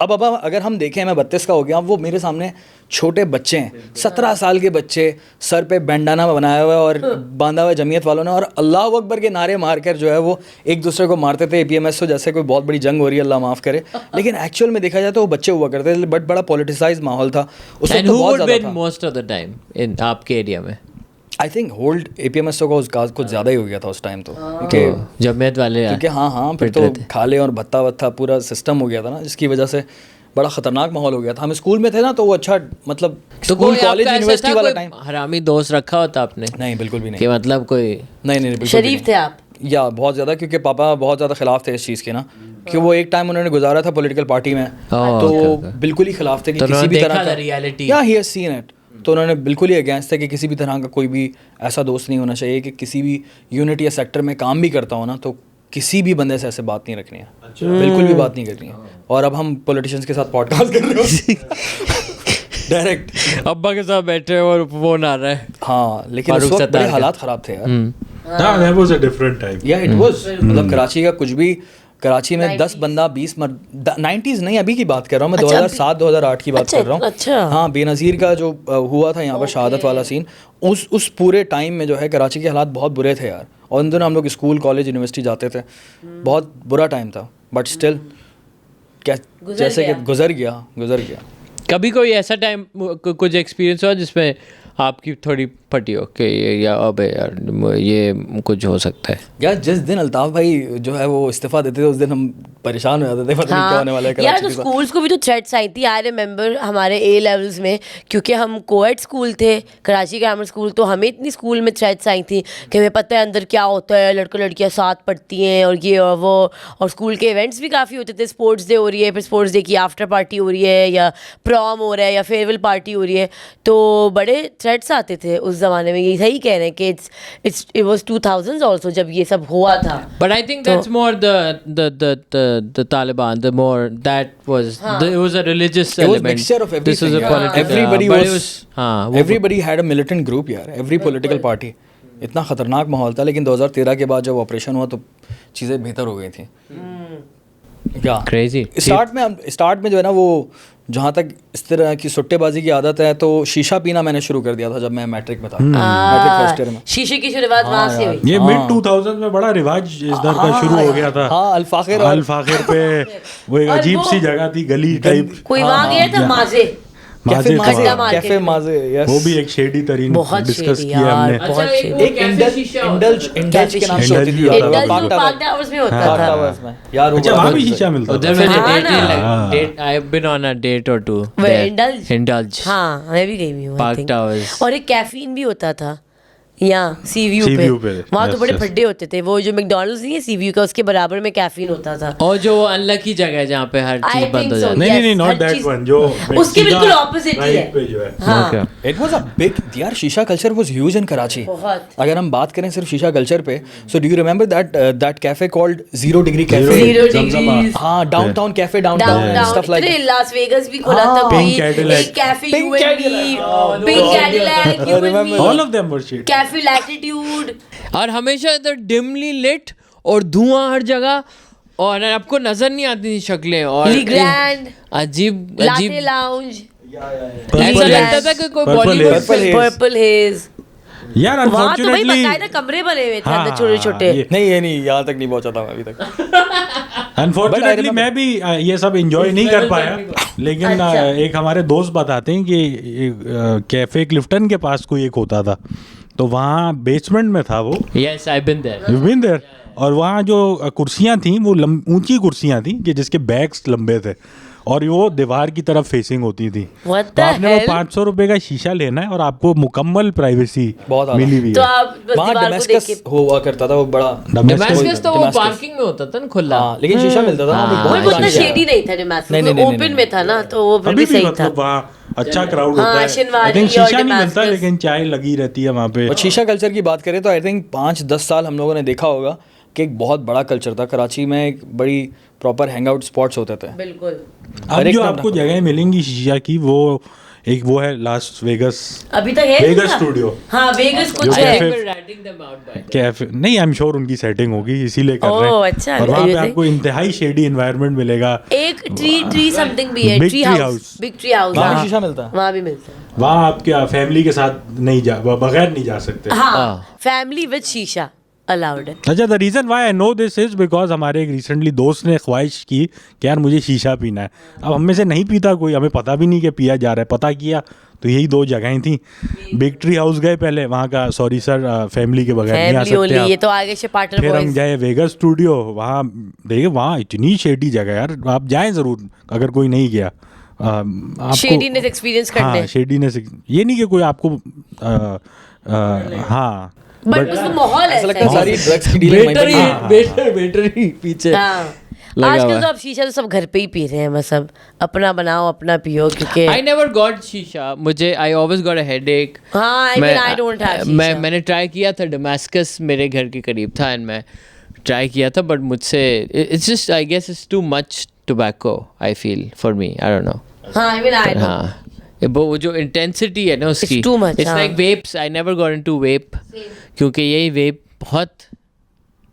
अब अगर हम देखें, मैं 32 का हो गया, वो मेरे सामने छोटे बच्चे हैं, 17 साल के बच्चे, सर पे बैंडाना बनाया हुआ है और बांधा हुआ जमीयत वालों ने, और अल्लाह अकबर के नारे मारकर जो है वो एक दूसरे को मारते थे। APMSO जैसे कोई बहुत बड़ी जंग हो रही है, अल्लाह माफ़ करे, लेकिन एक्चुअल में देखा जाए तो वो बच्चे हुआ करते थे, बट बड़ा पॉलिटिसाइज माहौल था उस वक्त, बहुत ज़्यादा था। Most of the time in आपके एरिया में आई थिंक होल्ड APMSO का कुछ ज़्यादा ही हो गया था उस टाइम, तो क्योंकि जमीयत वाले, क्योंकि हाँ फिर तो खाले और भत्ता वत्ता पूरा सिस्टम हो गया था ना, जिसकी वजह से बड़ा खतरनाक माहौल हो गया था। हम स्कूल में थे ना, तो वो अच्छा, मतलब स्कूल कॉलेज यूनिवर्सिटी वाला टाइम। हरामी दोस्त रखा होता आपने? नहीं, बिल्कुल भी नहीं। कि मतलब कोई नहीं, शरीफ थे आप? या बहुत ज़्यादा, क्योंकि पापा बहुत ज़्यादा खिलाफ थे इस चीज़ के ना, कि वो एक टाइम उन्होंने गुजारा था पॉलिटिकल पार्टी में, तो बिल्कुल ही खिलाफ थे कि किसी भी तरह का रियलिटी, या ही हैज सीन इट, तो उन्होंने बिल्कुल ही अगेंस्ट था कि किसी भी तरह का कोई भी ऐसा दोस्त नहीं होना चाहिए कि किसी भी यूनिट या सेक्टर में काम भी करता हो ना, तो किसी भी बंदे से ऐसे बात नहीं रखनी है, बिल्कुल भी बात नहीं करनी है। और अब हम पॉलिटिशियंस के साथ पॉडकास्ट कर रहे हो डायरेक्ट, अब्बा के साथ बैठे और फोन आ रहा है। हाँ, लेकिन उस वक्त बड़े हालात ख़राब थे यार। that was a different time. या इट वाज, मतलब कराची का कुछ भी, कराची में 10 बंदा 20 90s नहीं, अभी की बात कर रहा हूँ मैं, 2007-2008 की बात कर रहा हूँ। अच्छा, हाँ, बेनज़ीर का जो हुआ था यहाँ पर शहादत वाला सीन, उस पूरे टाइम में जो है कराची के हालात बहुत बुरे थे यार। और उन दिनों हम लोग स्कूल कॉलेज यूनिवर्सिटी जाते थे, बहुत बुरा टाइम था, बट स्टिल जैसे कि गुजर गया। कभी कोई ऐसा टाइम कुछ एक्सपीरियंस हुआ जिसमें आपकी थोड़ी फटी हो कि या अबे यार ये कुछ हो सकता है? यार जिस दिन अल्ताफ भाई जो है वो इस्तीफा देते थे उस दिन हम परेशान हो जाते थे, पता नहीं क्या होने वाला है यार कराची तो के साथ। स्कूल्स को भी तो थ्रेट्स आई थी। आई रिमेंबर हमारे ए लेवल्स में, क्योंकि हम कोएड स्कूल थे, कराची ग्रामर स्कूल, तो हमें इतनी स्कूल में थ्रेट्स आई थी कि हमें पता है अंदर क्या होता है, लड़के लड़कियां साथ पढ़ती हैं और ये और वो, और स्कूल के इवेंट्स भी काफ़ी होते थे। स्पोर्ट्स डे हो रही है, फिर स्पोर्ट्स डे की आफ्टर पार्टी हो रही है, या प्रॉम हो रहा है, या फेयरवेल पार्टी हो रही है, तो बड़े थ्रेट्स आते थे उस ज़माने में। ये सही कह रहे हैं कि इट वाज 2000s आल्सो जब ये सब हुआ था। But I think that's more the Taliban. The more that was it was a religious It was element. mixture of everything. This was a यार. political. Everybody but it was, हाँ, everybody had a militant group यार. Every political party. इतना खतरनाक माहौल था, लेकिन 2013 के बाद जब ऑपरेशन हुआ तो चीज़ें बेहतर हो गई थी। क्या crazy. स्टार्ट में जो है ना, वो जहाँ तक इस तरह की सुट्टेबाजी की आदत है, तो शीशा पीना मैंने शुरू कर दिया था जब मैं मैट्रिक में था, मैट्रिक फर्स्ट ईयर में। शीशे की शुरुआत वहाँ से हुई। ये मिड 2000 में बड़ा रिवाज इस दर का शुरू हो गया था। हाँ, अल-फाखिर पे वो एक अजीब सी जगह थी, गली टाइप। कोई वहाँ गया था माजे, कैफे मार्केट। माजे, यस। वो भी एक शेडी तरीन बहुत डिस्कस shady किया यार, हमने। बहुत अच्छा, shady। एक इंडल्ज के नाम से होती थी इंडल्ज पार्क टावर्स में होता पार्क था। टावर्स में यार। वो अच्छा, बड़ा वहाँ भी मस्त शीशा मिलता Uधर था। मैंने हाँ dated ना। like I've been on a date or two. Where, there. Indulge? Indulge. हाँ, मैं भी गई हुई हूँ, I Park think। Towers. और एक कैफीन भी होता था यहाँ सीव्यू Sea View पे, वहाँ तो yes, बड़े yes। फड्डे होते थे। वो जो मैकडॉनल्ड्स नहीं है सीव्यू का, उसके बराबर में कैफीन होता था। और जो अनलकी जगह है जहाँ पे हर I चीज think बंद हो so, जाती नहीं yes, नहीं, नॉट हर दैट चीज- वन, जो उसके बिल्कुल opposite ही है। right पे जो है। हाँ, है। It was a big यार, शीशा culture was huge in Karachi. बहुत। अगर हम बात करें सिर्फ शीशा कल्चर पे, so do you remember that cafe called Zero Degree Cafe? Zero Zamzam degrees। हाँ, downtown cafe downtown and stuff like that। Las Vegas भी खुला था Pink भाई, Cadillac। एक cafe Pink UNB, Cadillac। Pink Cadillac, I remember। All of them were shit। Cafe latitude. और हमेशा इधर dimly lit और धुआं हर जगह, और आपको नजर नहीं आती थी शक्लें, और ली ग्रैंड, अजीब लाटे अजीब लाउंज, ऐसा लगता था कि कोई Purple Bollywood Haze। Purple Haze। Purple hedge. यार वहाँ तो भाई अनफॉर्चुनेटली बकायदा कमरे बने हुए थे हाँ, अंदर छोटे छोटे। ये- नहीं, ये नहीं, यहाँ तक नहीं पहुँचा था मैं अभी तक। अनफॉर्चुनेटली मैं भी ये सब एंजॉय नहीं कर पाया, लेकिन अच्छा। एक हमारे दोस्त बताते हैं कि कैफे क्लिफ्टन के पास कोई एक होता था, तो वहाँ बेसमेंट में था वो। Yes I been there. You've been there? और वहाँ जो कुर्सियाँ थी वो ऊंची कुर्सियाँ थी कि जिसके बैक्स लंबे थे, और वो दीवार की तरफ फेसिंग होती थी। What तो the आपने वो hell? 500 रुपए का शीशा लेना है और आपको मुकम्मल प्राइवेसी बहुत आला। मिली हुई तो है। आप बस वहाँ दीवार को देख डेमेस्कस के हुआ करता था वो बड़ा। डेमास्कस तो वो Damascus। पार्किंग में होता था ना खुला। हाँ, लेकिन शीशा मिलता था वहाँ पे, हाँ, वो बहुत उतना पुरानी जगह। शेडी नहीं था नहीं, डेमास्कस, नहीं, नहीं, ओपन नहीं, में था ना, तो वो फिर अभी भी भी सही था। मतलब वहाँ अच्छा क्राउड हाँ, होता है। शिनवारी I think और शीशा नहीं मिलता, Damascus। लेकिन चाय लगी रहती है वहाँ पे। और शीशा कल्चर की बात करें तो आई थिंक 5-10 साल हम लोगों ने देखा होगा कि एक बहुत बड़ा कल्चर था कराची में, एक बड़ी प्रॉपर हैंग आउट स्पॉट्स होते थे। बिल्कुल। अब हर एक जो नाम आपको रखो। जगह मिलेंगी शीशा की, वो एक वो है लास वेगस अभी तक है वेगस ना? स्टूडियो। हाँ, वेगस जो कुछ I है। think cafe- we're ratting them out by. Cafe नहीं, आई एम श्योर उनकी सेटिंग होगी, इसीलिए कर रहे ओह, हैं। अच्छा, और वहाँ you पे think? आपको इंतहाई शेडी एनवायरनमेंट मिलेगा। एक ट्री समथिंग भी है, Big tree Tree house, House। Big tree house. वहाँ भी शीशा मिलता है। वहाँ भी मिलता है। वहाँ आप क्या फैमिली के साथ नहीं जा, बगैर नहीं जा सकते। हाँ, फैमिली विद शीशा अलाउड है। अच्छा, the reason why I know this is because हमारे एक रिसेंटली दोस्त ने ख्वाहिश की कि यार मुझे शीशा पीना है। अब हम में से नहीं पीता कोई, हमें पता भी नहीं कि पिया जा रहा है। पता किया तो यही 2 जगहें थी। बिग ट्री हाउस गए पहले, वहाँ का सॉरी सर फैमिली के बगैर नहीं आ फैमिली ओनली, सकते ये आप। तो आगे से पार्टनर फिर हम बॉयज। गए वेगस स्टूडियो, वहाँ देखिए वहाँ इतनी शेडी जगह है यार, आप जाएं ज़रूर अगर कोई नहीं गया। आपको शेडीनेस एक्सपीरियंस करने। हाँ, शेडीनेस, ये नहीं कि कोई आपको हाँ, बट उसमें माहौल ऐसा लगता है ऐसा सारी है। ड्रग्स की डीलिंग वहीं पर ही है। बेटर ही पीछे हाँ, लगा आजकल हुआ तो अब शीशा तो सब घर पे ही पी रहे हैं, बस अब अपना बनाओ अपना पियो, क्योंकि I never got शीशा। मुझे I always got a headache। हाँ, I mean, I don't have शीशा। मैंने ट्राई किया था, डेमास्कस मेरे घर के करीब था, एंड मैं ट्राई किया था, बट मुझसे it's just I guess it's too much tobacco, I feel, for me, I don't know. हाँ, I mean, I know। हाँ, वो जो इंटेंसिटी है ना उसकी, too much, इट्स हाँ। Like vapes. I never got into vape, क्योंकि यही वेप बहुत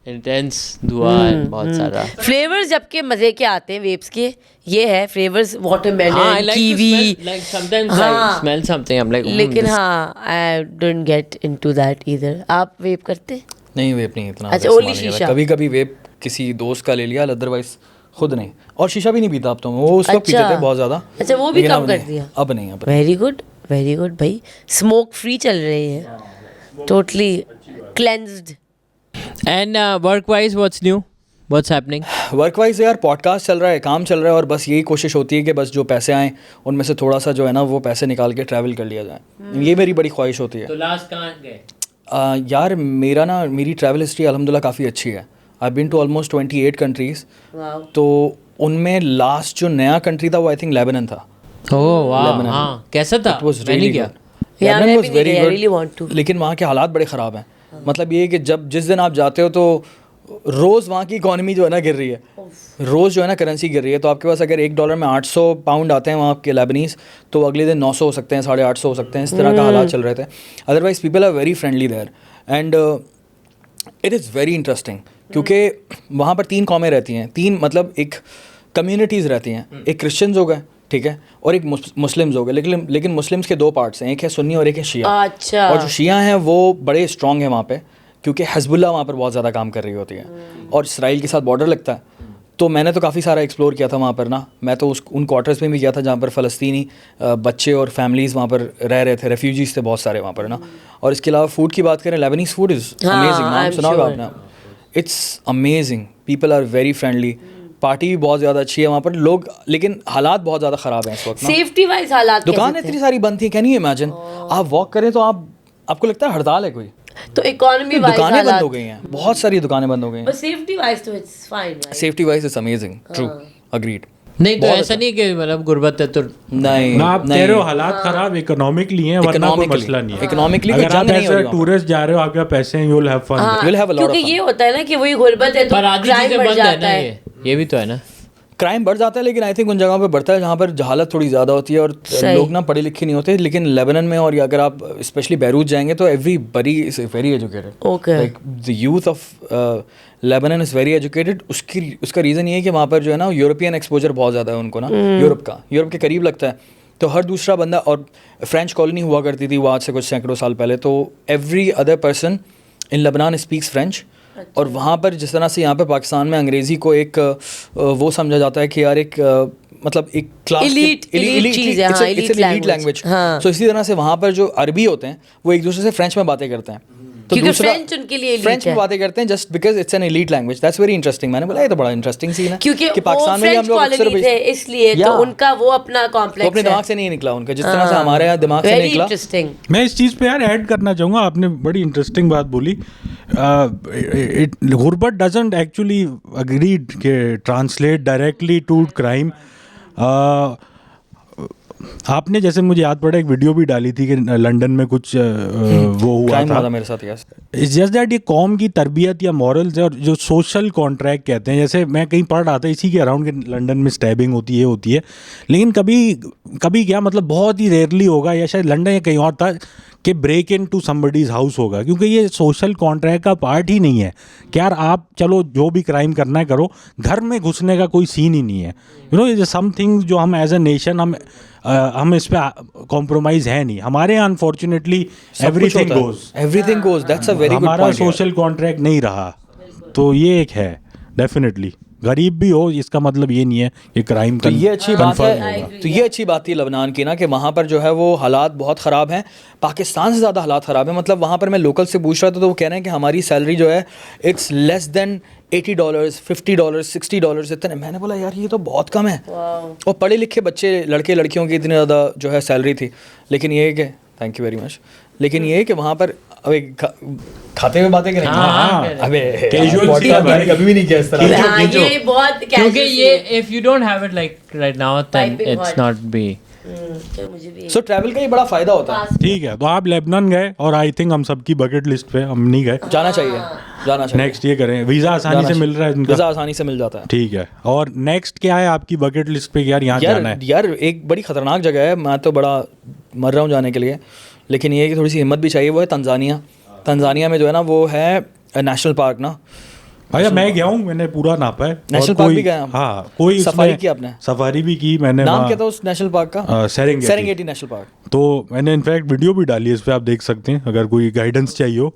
इंटेंस धुआं है, बहुत सारा। फ्लेवर्स जबकि मजे के आते हैं वेप्स के, ये है फ्लेवर्स हाँ, I watermelon, like to kiwi. smell, like sometimes I हाँ। smell something, I'm like, लेकिन this- हाँ, I don't get into that either. आप वेप करते? नहीं, वेप नहीं इतना अच्छा, इस्तेमाल only नहीं शीशा। किया। कभी-कभी वेप किसी दोस्त का ले लिया, अदरवाइज खुद नहीं। और शीशा भी नहीं पीता अब तो, वो उस वक्त पीते अच्छा। थे बहुत ज्यादा। अच्छा, वो भी लेकिन कम अब कर नहीं, दिया। अब नहीं, अब वेरी गुड। वेरी गुड भाई, स्मोक फ्री चल रही है, totally clenched. And work wise what's new, what's happening? Work wise यार पॉडकास्ट चल रहा है, काम चल रहा है, और बस यही कोशिश होती है कि बस जो पैसे आएँ उनमें से थोड़ा सा जो है ना वो पैसे निकाल के ट्रैवल कर लिया जाए, ये मेरी बड़ी ख्वाहिश होती है। तो लास्ट कहाँ गए? यार मेरी ट्रैवल हिस्ट्री अल्हम्दुलिल्लाह काफ़ी अच्छी है। I been to almost 28 countries. तो उनमें लास्ट जो नया कंट्री था वो आई थिंक लेबनान था। ओह वाह, हाँ कैसा था? मैं नहीं गया। लेबनान वाज वेरी गुड, लेकिन वहाँ के हालात बड़े ख़राब हैं। मतलब ये कि जिस दिन आप जाते हो तो रोज़ वहाँ की इकॉनमी जो है ना गिर रही है, रोज़ जो है ना करेंसी गिर रही है। तो आपके पास अगर $1 में 800 पाउंड आते हैं वहाँ के लेबनीज़, तो अगले दिन 900 हो सकते हैं, 850 हो सकते हैं, इस तरह का हालात चल रहे थे। Otherwise people are very friendly there and it is very interesting, क्योंकि वहाँ पर 3 कौमें रहती हैं, 3 मतलब एक कम्युनिटीज़ रहती हैं। एक क्रिश्चियंस हो गए, ठीक है, और एक मुस्लिम्स हो गए। लेकिन मुस्लिम्स के 2 पार्ट्स हैं, एक है सुन्नी और एक है शिया। अच्छा। और जो शिया हैं वो बड़े स्ट्रॉन्ग हैं वहाँ पे, क्योंकि हिज़्बुल्लाह वहाँ पर बहुत ज़्यादा काम कर रही होती है और इसराइल के साथ बॉर्डर लगता है। तो मैंने तो काफ़ी सारा एक्सप्लोर किया था वहाँ पर ना। मैं तो उन क्वार्टर्स में भी गया था जहाँ पर फ़लस्तीनी बच्चे और फैमिलीज़ वहाँ पर रह रहे थे, रेफ्यूजीज़ थे बहुत सारे वहाँ पर ना। और इसके अलावा फूड की बात करें, लेबनीज़ फूड इज़ अमेजिंग। नाम सुना होगा आपने? It's amazing, people are very friendly, party भी बहुत ज़्यादा अच्छी है वहाँ पर लोग, लेकिन हालात बहुत ज़्यादा ख़राब हैं इस वक्त। सेफ्टी वाइज हालात, दुकान इतनी सारी बंद थी, कैन यू इमेजिन? आप वॉक करें तो आपको लगता है हड़ताल है कोई। तो इकोनॉमी वाइज दुकानें बंद हो गई हैं, बहुत सारी दुकानें बंद हो गई हैं। बट सेफ्टी वाइज तो it's fine, safety wise it's amazing, true, agreed. नहीं तो ऐसा नहीं कि मतलब गुर्बत है तो नहीं ना, आप कह रहे हो हालात खराब इकोनॉमिकली हैं, वरना कोई मसला नहीं है। इकोनॉमिकली अगर आप ऐसे टूरिस्ट जा रहे हो, आपके पैसे हैं, you will have fun, you will have a lot of क्योंकि ये होता है ना कि वही गुर्बत है तो क्राइम बढ़ जाता है। ये भी तो है ना, क्राइम बढ़ जाता है, लेकिन आई थिंक उन जगहों पे बढ़ता है जहाँ पर जहालत थोड़ी ज़्यादा होती है और लोग ना पढ़े लिखे नहीं होते। लेकिन लेबनान में, और अगर आप स्पेशली बैरूत जाएंगे तो everybody is very educated. Okay, like the youth of Lebanon is very educated. उसका रीज़न ये है कि वहाँ पर जो है ना यूरोपियन एक्सपोजर बहुत ज़्यादा है उनको ना, यूरोप के करीब लगता है। तो हर दूसरा बंदा, और फ्रेंच कॉलोनी हुआ करती थी वो आज से कुछ सैकड़ों साल पहले, तो every other person in Lebanon speaks French. और वहाँ पर जिस तरह से यहाँ पे पाकिस्तान में अंग्रेज़ी को एक वो समझा जाता है कि यार एक मतलब एक क्लास elite चीज़ है, हाँ, elite लैंग्वेज। तो इसी तरह से वहाँ पर जो अरबी होते हैं वो एक दूसरे से फ्रेंच में बातें करते हैं। तो क्योंकि फ्रेंच उनके लिए फ्रेंच में बातें करते हैं just because it's an elite language. That's very interesting. मैंने बोला ये तो बड़ा इंटरेस्टिंग सीन है, क्योंकि पाकिस्तान में हम लोग अक्सर थे, इसलिए तो उनका वो अपना कॉम्प्लेक्स अपने दिमाग से नहीं निकला उनका, जिस तरह से हमारे यहाँ दिमाग से निकला। इंटरेस्टिंग। मैं इस चीज़ पे यार ऐड करना चाहूँगा, आपने बड़ी इंटरेस्टिंग बात बोली। गुर्बत डजंट एक्चुअली अग्रीड के ट्रांसलेट डायरेक्टली टू क्राइम। आपने जैसे मुझे याद पड़ा एक वीडियो भी डाली थी कि लंदन में कुछ वो हुआ था मेरे साथ। यस, इट्स जस्ट दैट ये कौम की तरबियत या मॉरल्स और जो सोशल कॉन्ट्रैक्ट कहते हैं, जैसे मैं कहीं पढ़ रहा था इसी के अराउंड कि लंदन में स्टैबिंग होती है, लेकिन कभी क्या मतलब बहुत ही रेयरली होगा, या शायद लंदन या कहीं और था कि break in to somebody's house होगा, क्योंकि ये सोशल कॉन्ट्रैक्ट का पार्ट ही नहीं है कि यार आप चलो जो भी क्राइम करना है करो, घर में घुसने का कोई सीन ही नहीं है। यू नो, ये समथिंग जो हम एज अ नेशन हम इस पे कॉम्प्रोमाइज़ है नहीं हमारे यहाँ। Unfortunately everything goes, that's a very good point. हमारा सोशल कॉन्ट्रैक्ट नहीं रहा, तो ये एक है डेफिनेटली। गरीब भी हो इसका मतलब ये नहीं है कि क्राइम तो ये अच्छी बात है। तो ये अच्छी बात थी लेबनान की ना, कि वहाँ पर जो है वो हालात बहुत ख़राब हैं, पाकिस्तान से ज़्यादा हालात ख़राब हैं। मतलब वहाँ पर मैं लोकल से पूछ रहा था तो वो कह रहे हैं कि हमारी सैलरी जो है इट्स लेस देन $80, $50, $60 इतने। मैंने बोला यार ये तो बहुत कम है। और पढ़े लिखे बच्चे, लड़के लड़कियों की इतनी ज़्यादा जो है सैलरी थी। लेकिन ये है कि थैंक यू वेरी मच, लेकिन ये है कि वहाँ पर अबे खाते हुए बातें करेंगे। अबे कैजुअल कभी भी नहीं किया इस तरह। ये बहुत क्योंकि ये if you don't have it like right now then it's not be. So travel का ये बड़ा फायदा होता है। ठीक है, तो आप लेबनान गए और आई थिंक हम सबकी बकेट लिस्ट पे, हम नहीं गए, जाना चाहिए। नेक्स्ट ये करें, वीज़ा आसानी से मिल रहा है, वीज़ा आसानी से मिल जाता है। ठीक है, और नेक्स्ट क्या है आपकी बकेट लिस्ट पे? यार यहाँ जाना है। यार एक बड़ी ख़तरनाक जगह है, मैं तो बड़ा मर रहा हूँ जाने के लिए, लेकिन ये कि थोड़ी सी हिम्मत भी चाहिए। वो है तंजानिया में जो है ना वो है नेशनल पार्क ना। अच्छा, मैं गया हूँ, मैंने पूरा नापा है। नेशनल पार्क भी गया? हाँ, कोई सफारी की आपने? सफारी भी की मैंने। नाम क्या था उस नेशनल पार्क का? Serengeti national park. तो मैंने इनफैक्ट वीडियो भी डाली है इस पर, आप देख सकते हैं अगर कोई गाइडेंस चाहिए हो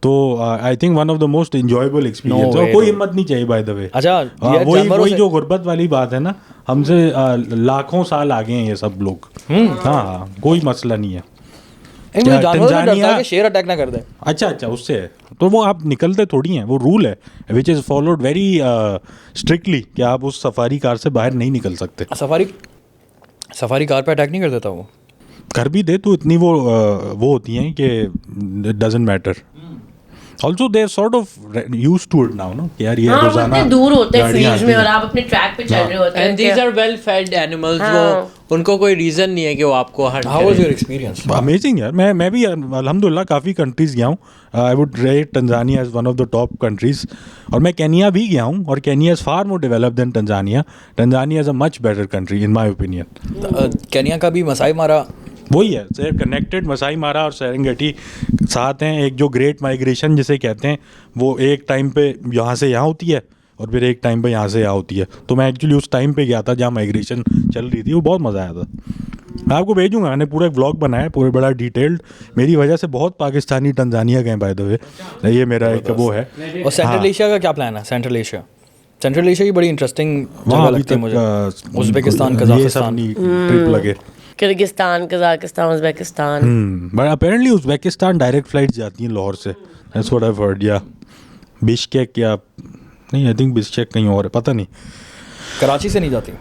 तो I think one of the most enjoyable experience, और कोई हिम्मत नहीं चाहिए बाय द वे। अच्छा, वही जो गुर्बत वाली बात है ना, हमसे लाखों साल आगे हैं ये सब लोग। हाँ, कोई मसला नहीं है। तंजानिया शेर अटैक ना कर दे। अच्छा, उससे है तो वो आप निकलते थोड़ी हैं, वो रूल है which is followed very strictly कि आप उस सफारी कार से बाहर नहीं निकल सकते। सफारी कार पे अटैक नहीं कर देता वो? कर भी दे तो इतनी वो होती हैं कि it doesn't matter. Also they are sort of used to it now, no कि यार ये रोजाना इतने दूर होते हैं फील्ड्स में और आप अपने ट्रैक पे चल रहे होते हैं, and these are well fed animals, वो उनको कोई रीजन नहीं है कि वो आपको hurt how was your experience? Amazing यार। मैं भी अल्हम्दुलिल्लाह काफ़ी कंट्रीज़ गया हूँ। I would rate Tanzania as one of the top countries, और मैं केनिया भी गया हूँ, और Kenya is far more developed than Tanzania. Tanzania is a much better country in my opinion. Kenya का भी मसाई मारा वही है, से कनेक्टेड मसाई मारा और सेरेंगेटी साथ हैं। एक जो ग्रेट माइग्रेशन जिसे कहते हैं, वो एक टाइम पे यहाँ से यहाँ होती है और फिर एक टाइम पे यहाँ से यहाँ होती है। तो मैं एक्चुअली उस टाइम पे गया था जहाँ माइग्रेशन चल रही थी, वो बहुत मज़ा आया था। मैं आपको भेजूंगा, मैंने पूरा एक व्लॉग बनाया है, पूरे बड़ा डिटेल्ड। मेरी वजह से बहुत पाकिस्तानी तंजानिया गए बाय द वे, ये मेरा एक वो है। और सेंट्रल एशिया का क्या प्लान है? सेंट्रल एशिया की बड़ी इंटरेस्टिंग जगह लगती है मुझे। उज़्बेकिस्तान, कज़ाकिस्तान ट्रिप लगे, Kyrgyzstan, Kazakhstan, Uzbekistan. But apparently Uzbekistan direct flight जाती हैं लाहौर से, that's what I have heard. या बिश्केक या नहीं, आई थिंक बिश्केक कहीं और है, पता नहीं। कराची से नहीं जाती?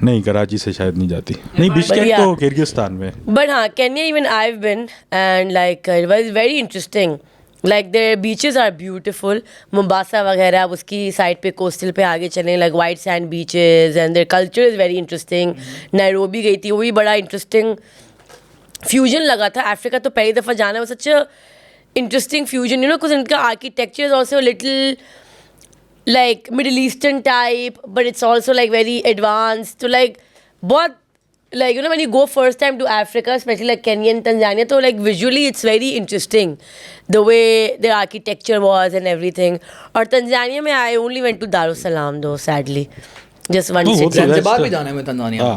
नहीं, कराची से शायद नहीं जाती। नहीं, बिश्केक तो किर्गिस्तान में। बट हाँ, Kenya even I have been and like it was very interesting. Like their beaches are beautiful. Mombasa वगैरह, आप उसकी साइड पे कोस्टल पे आगे चलें, like white sand beaches, and their culture is very interesting. Nairobi गई थी, वो भी बड़ा इंटरेस्टिंग फ्यूजन लगा था। अफ्रीका तो पहली दफ़ा जाना, वो such interesting fusion, you know, because उनका architecture is also little like Middle Eastern type, but it's also like very advanced. So like बहुत like, you know, when you go first time to Africa, especially like Kenya and Tanzania, so like visually it's very interesting the way their architecture was and everything. और Tanzania में I only went to Darussalam though, sadly, just one city. ज़ंज़िबार भी जाना है मैं Tanzania.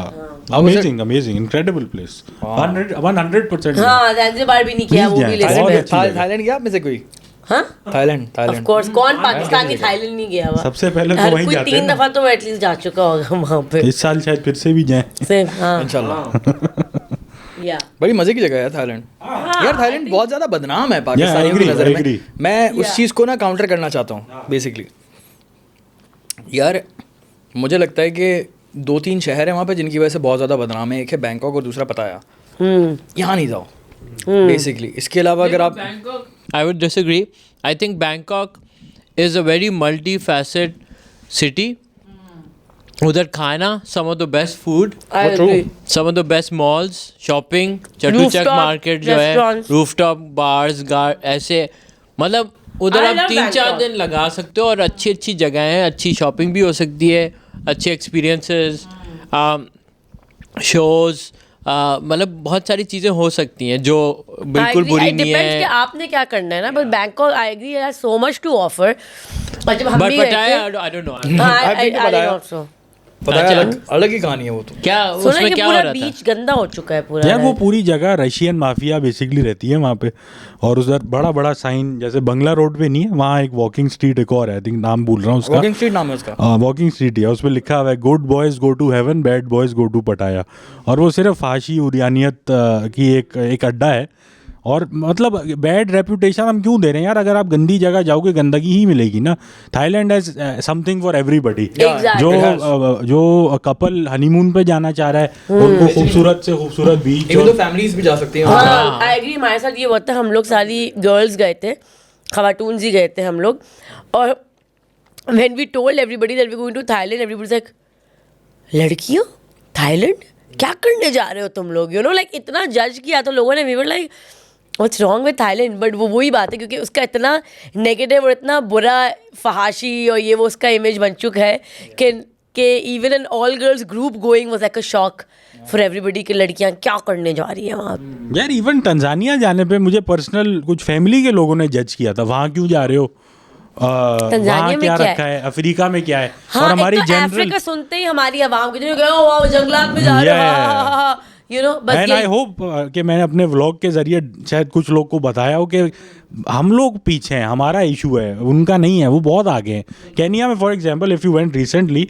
Amazing, incredible place. 100%. हाँ, ज़ंज़िबार भी नहीं किया, वो भी लिस्ट में। थाईलैंड गया आप में से कोई? हाँ, थाईलैंड ऑफ कोर्स, कौन पाकिस्तान की थाईलैंड नहीं गया हुआ? सबसे पहले तो वहीं जाते हैं। 3 दफा तो एटलीस्ट जा चुका होगा वहाँ पे। इस साल शायद फिर से भी जाएं। हाँ, इंशाल्लाह। या बड़ी मजे की जगह है थाईलैंड। यार थाईलैंड बहुत ज्यादा बदनाम है पाकिस्तानियों की नज़र में। मैं उस चीज़ को ना काउंटर करना चाहता हूँ बेसिकली। यार मुझे लगता है कि 2-3 शहर हैं वहाँ पे जिनकी वजह से बहुत ज़्यादा बदनाम है। एक है बैंकॉक और दूसरा पताया। यहाँ नहीं जाओ बेसिकली। इसके अलावा अगर आप, I would disagree. I think Bangkok is a very multifaceted city. उधर खाना, some of the best food, some of the best malls, shopping, Chatuchak market जो है, rooftop bars, ऐसे, मतलब उधर आप 3-4 दिन लगा सकते हो और अच्छी अच्छी जगह हैं, अच्छी शॉपिंग भी हो सकती है, अच्छे एक्सपीरियंसेस, शोज़, मतलब बहुत सारी चीज़ें हो सकती हैं जो बिल्कुल बुरी नहीं है। कि आपने क्या करना है ना, but Bangkok I agree has so much to offer. But जब हम भी गए थे, आई डोंट नो, पताया अलग ही कहानी है वो। तो क्या उसमें क्या हो रहा था? बीच गंदा हो चुका है पूरा यार। वो पूरी जगह रशियन माफिया बेसिकली रहती है वहाँ पे, और उधर बड़ा बड़ा साइन, जैसे बंगला रोड पे नहीं है, वहाँ एक वॉकिंग स्ट्रीट एक और है, आई थिंक नाम भूल रहा हूँ उसका। वॉकिंग स्ट्रीट नाम है उसका? हाँ, वॉकिंग स्ट्रीट है। उस पर लिखा हुआ है good boys go to heaven, bad boys go to Pattaya. और वो सिर्फ फाशी उरियानियत की एक अड्डा है। और मतलब बैड रेपुटेशन हम क्यों दे रहे हैं यार? अगर आप गंदी जगह जाओगे गंदगी ही मिलेगी ना। Thailand has something for everybody. जो कपल हनीमून पे जाना चाह रहा है, उनको खूबसूरत से खूबसूरत बीच, तो फैमिलीज भी जा सकती हैं। हाँ, आई एग्री। हमारे साथ ये हुआ था, हम लोग सारी गर्ल्स गए थे, खवाटून ही गए थे हम लोग। और when we told everybody that we going to Thailand, everybody like, लड़कियाँ थाईलैंड क्या करने जा रहे हो तुम लोग? यू नो, लाइक इतना जज किया तो लोगों ने। We were like what's wrong with Thailand? But वो वही बात है, क्योंकि उसका इतना नेगेटिव और इतना बुरा फहाशी और ये वो उसका इमेज बन चुका है कि even an all girls group going was like a shock for everybody कि लड़कियां क्या करने जा रही हैं वहाँ। यार इवन तंजानिया जाने पे मुझे पर्सनल कुछ फैमिली के लोगों ने जज किया था, वहाँ क्यों जा रहे हो, तंजानिया में क्या रखा है, अफ्रीका में क्या है। हाँ, और हमारी अफ्रीका सुनते ही हमारी आवाम के जो गए जंगलात में जा रहे हो, you know, बस एंड आई होप कि मैंने अपने व्लॉग के जरिए शायद कुछ लोग को बताया हो कि हम लोग पीछे हैं, हमारा इशू है, उनका नहीं है, वो बहुत आगे हैं। केनिया में for example if you went recently,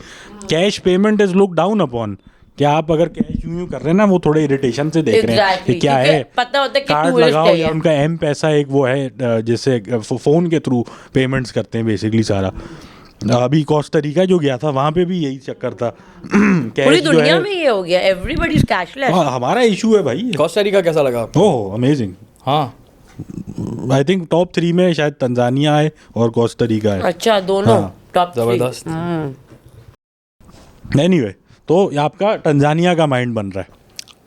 cash payment is look down upon. क्या आप अगर कैश यूं कर रहे हैं ना, वो थोड़े इरिटेशन से देख रहे हैं कि क्या है, पता होता है कि कार्ड टूरिस्ट लगाओ, है या ये। उनका एम पैसा एक वो है जैसे फ़ोन के थ्रू पेमेंट्स करते हैं बेसिकली सारा। अभी कोस्टा रिका जो गया था वहाँ पे भी यही चक्कर था। पूरी दुनिया में ये हो गया, एवरीबॉडी इज कैशलेस। हमारा इशू है भाई। कोस्टा रिका कैसा लगा आपको? ओह अमेजिंग। हाँ, आई थिंक टॉप 3 में शायद तंजानिया है और कोस्टा रिका है। अच्छा, दोनों हाँ। टॉप जबरदस्त। एनीवे, तो आपका तंजानिया का माइंड बन रहा है।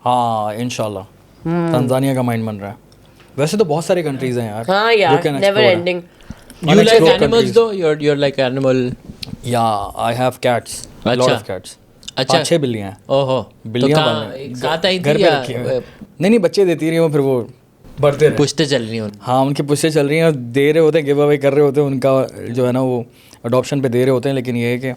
हाँ इंशाल्लाह तंजानिया का माइंड बन रहा है। वैसे तो बहुत सारी कंट्रीज हैं यार। हाँ you यार, can never explore. Ending. You like Unexplored animals countries. though? You're like animal. Yeah, I have cats. Lot अच्छा। of cats. अच्छा। 5-6 बिल्लियाँ हैं। ओहो, तो बिल्लियाँ कहाँ पाले एक साथ आई घर थी पे या रखी हैं। नहीं बच्चे देती रही हैं, फिर वो बढ़ते रहे। पुश्ते चल रही हैं? हाँ, उनकी पुश्तें चल रही हैं, दे रहे होते हैं, गिव अवे कर रहे होते हैं, उनका जो है ना वो अडॉप्शन पे दे रहे होते हैं। लेकिन ये है कि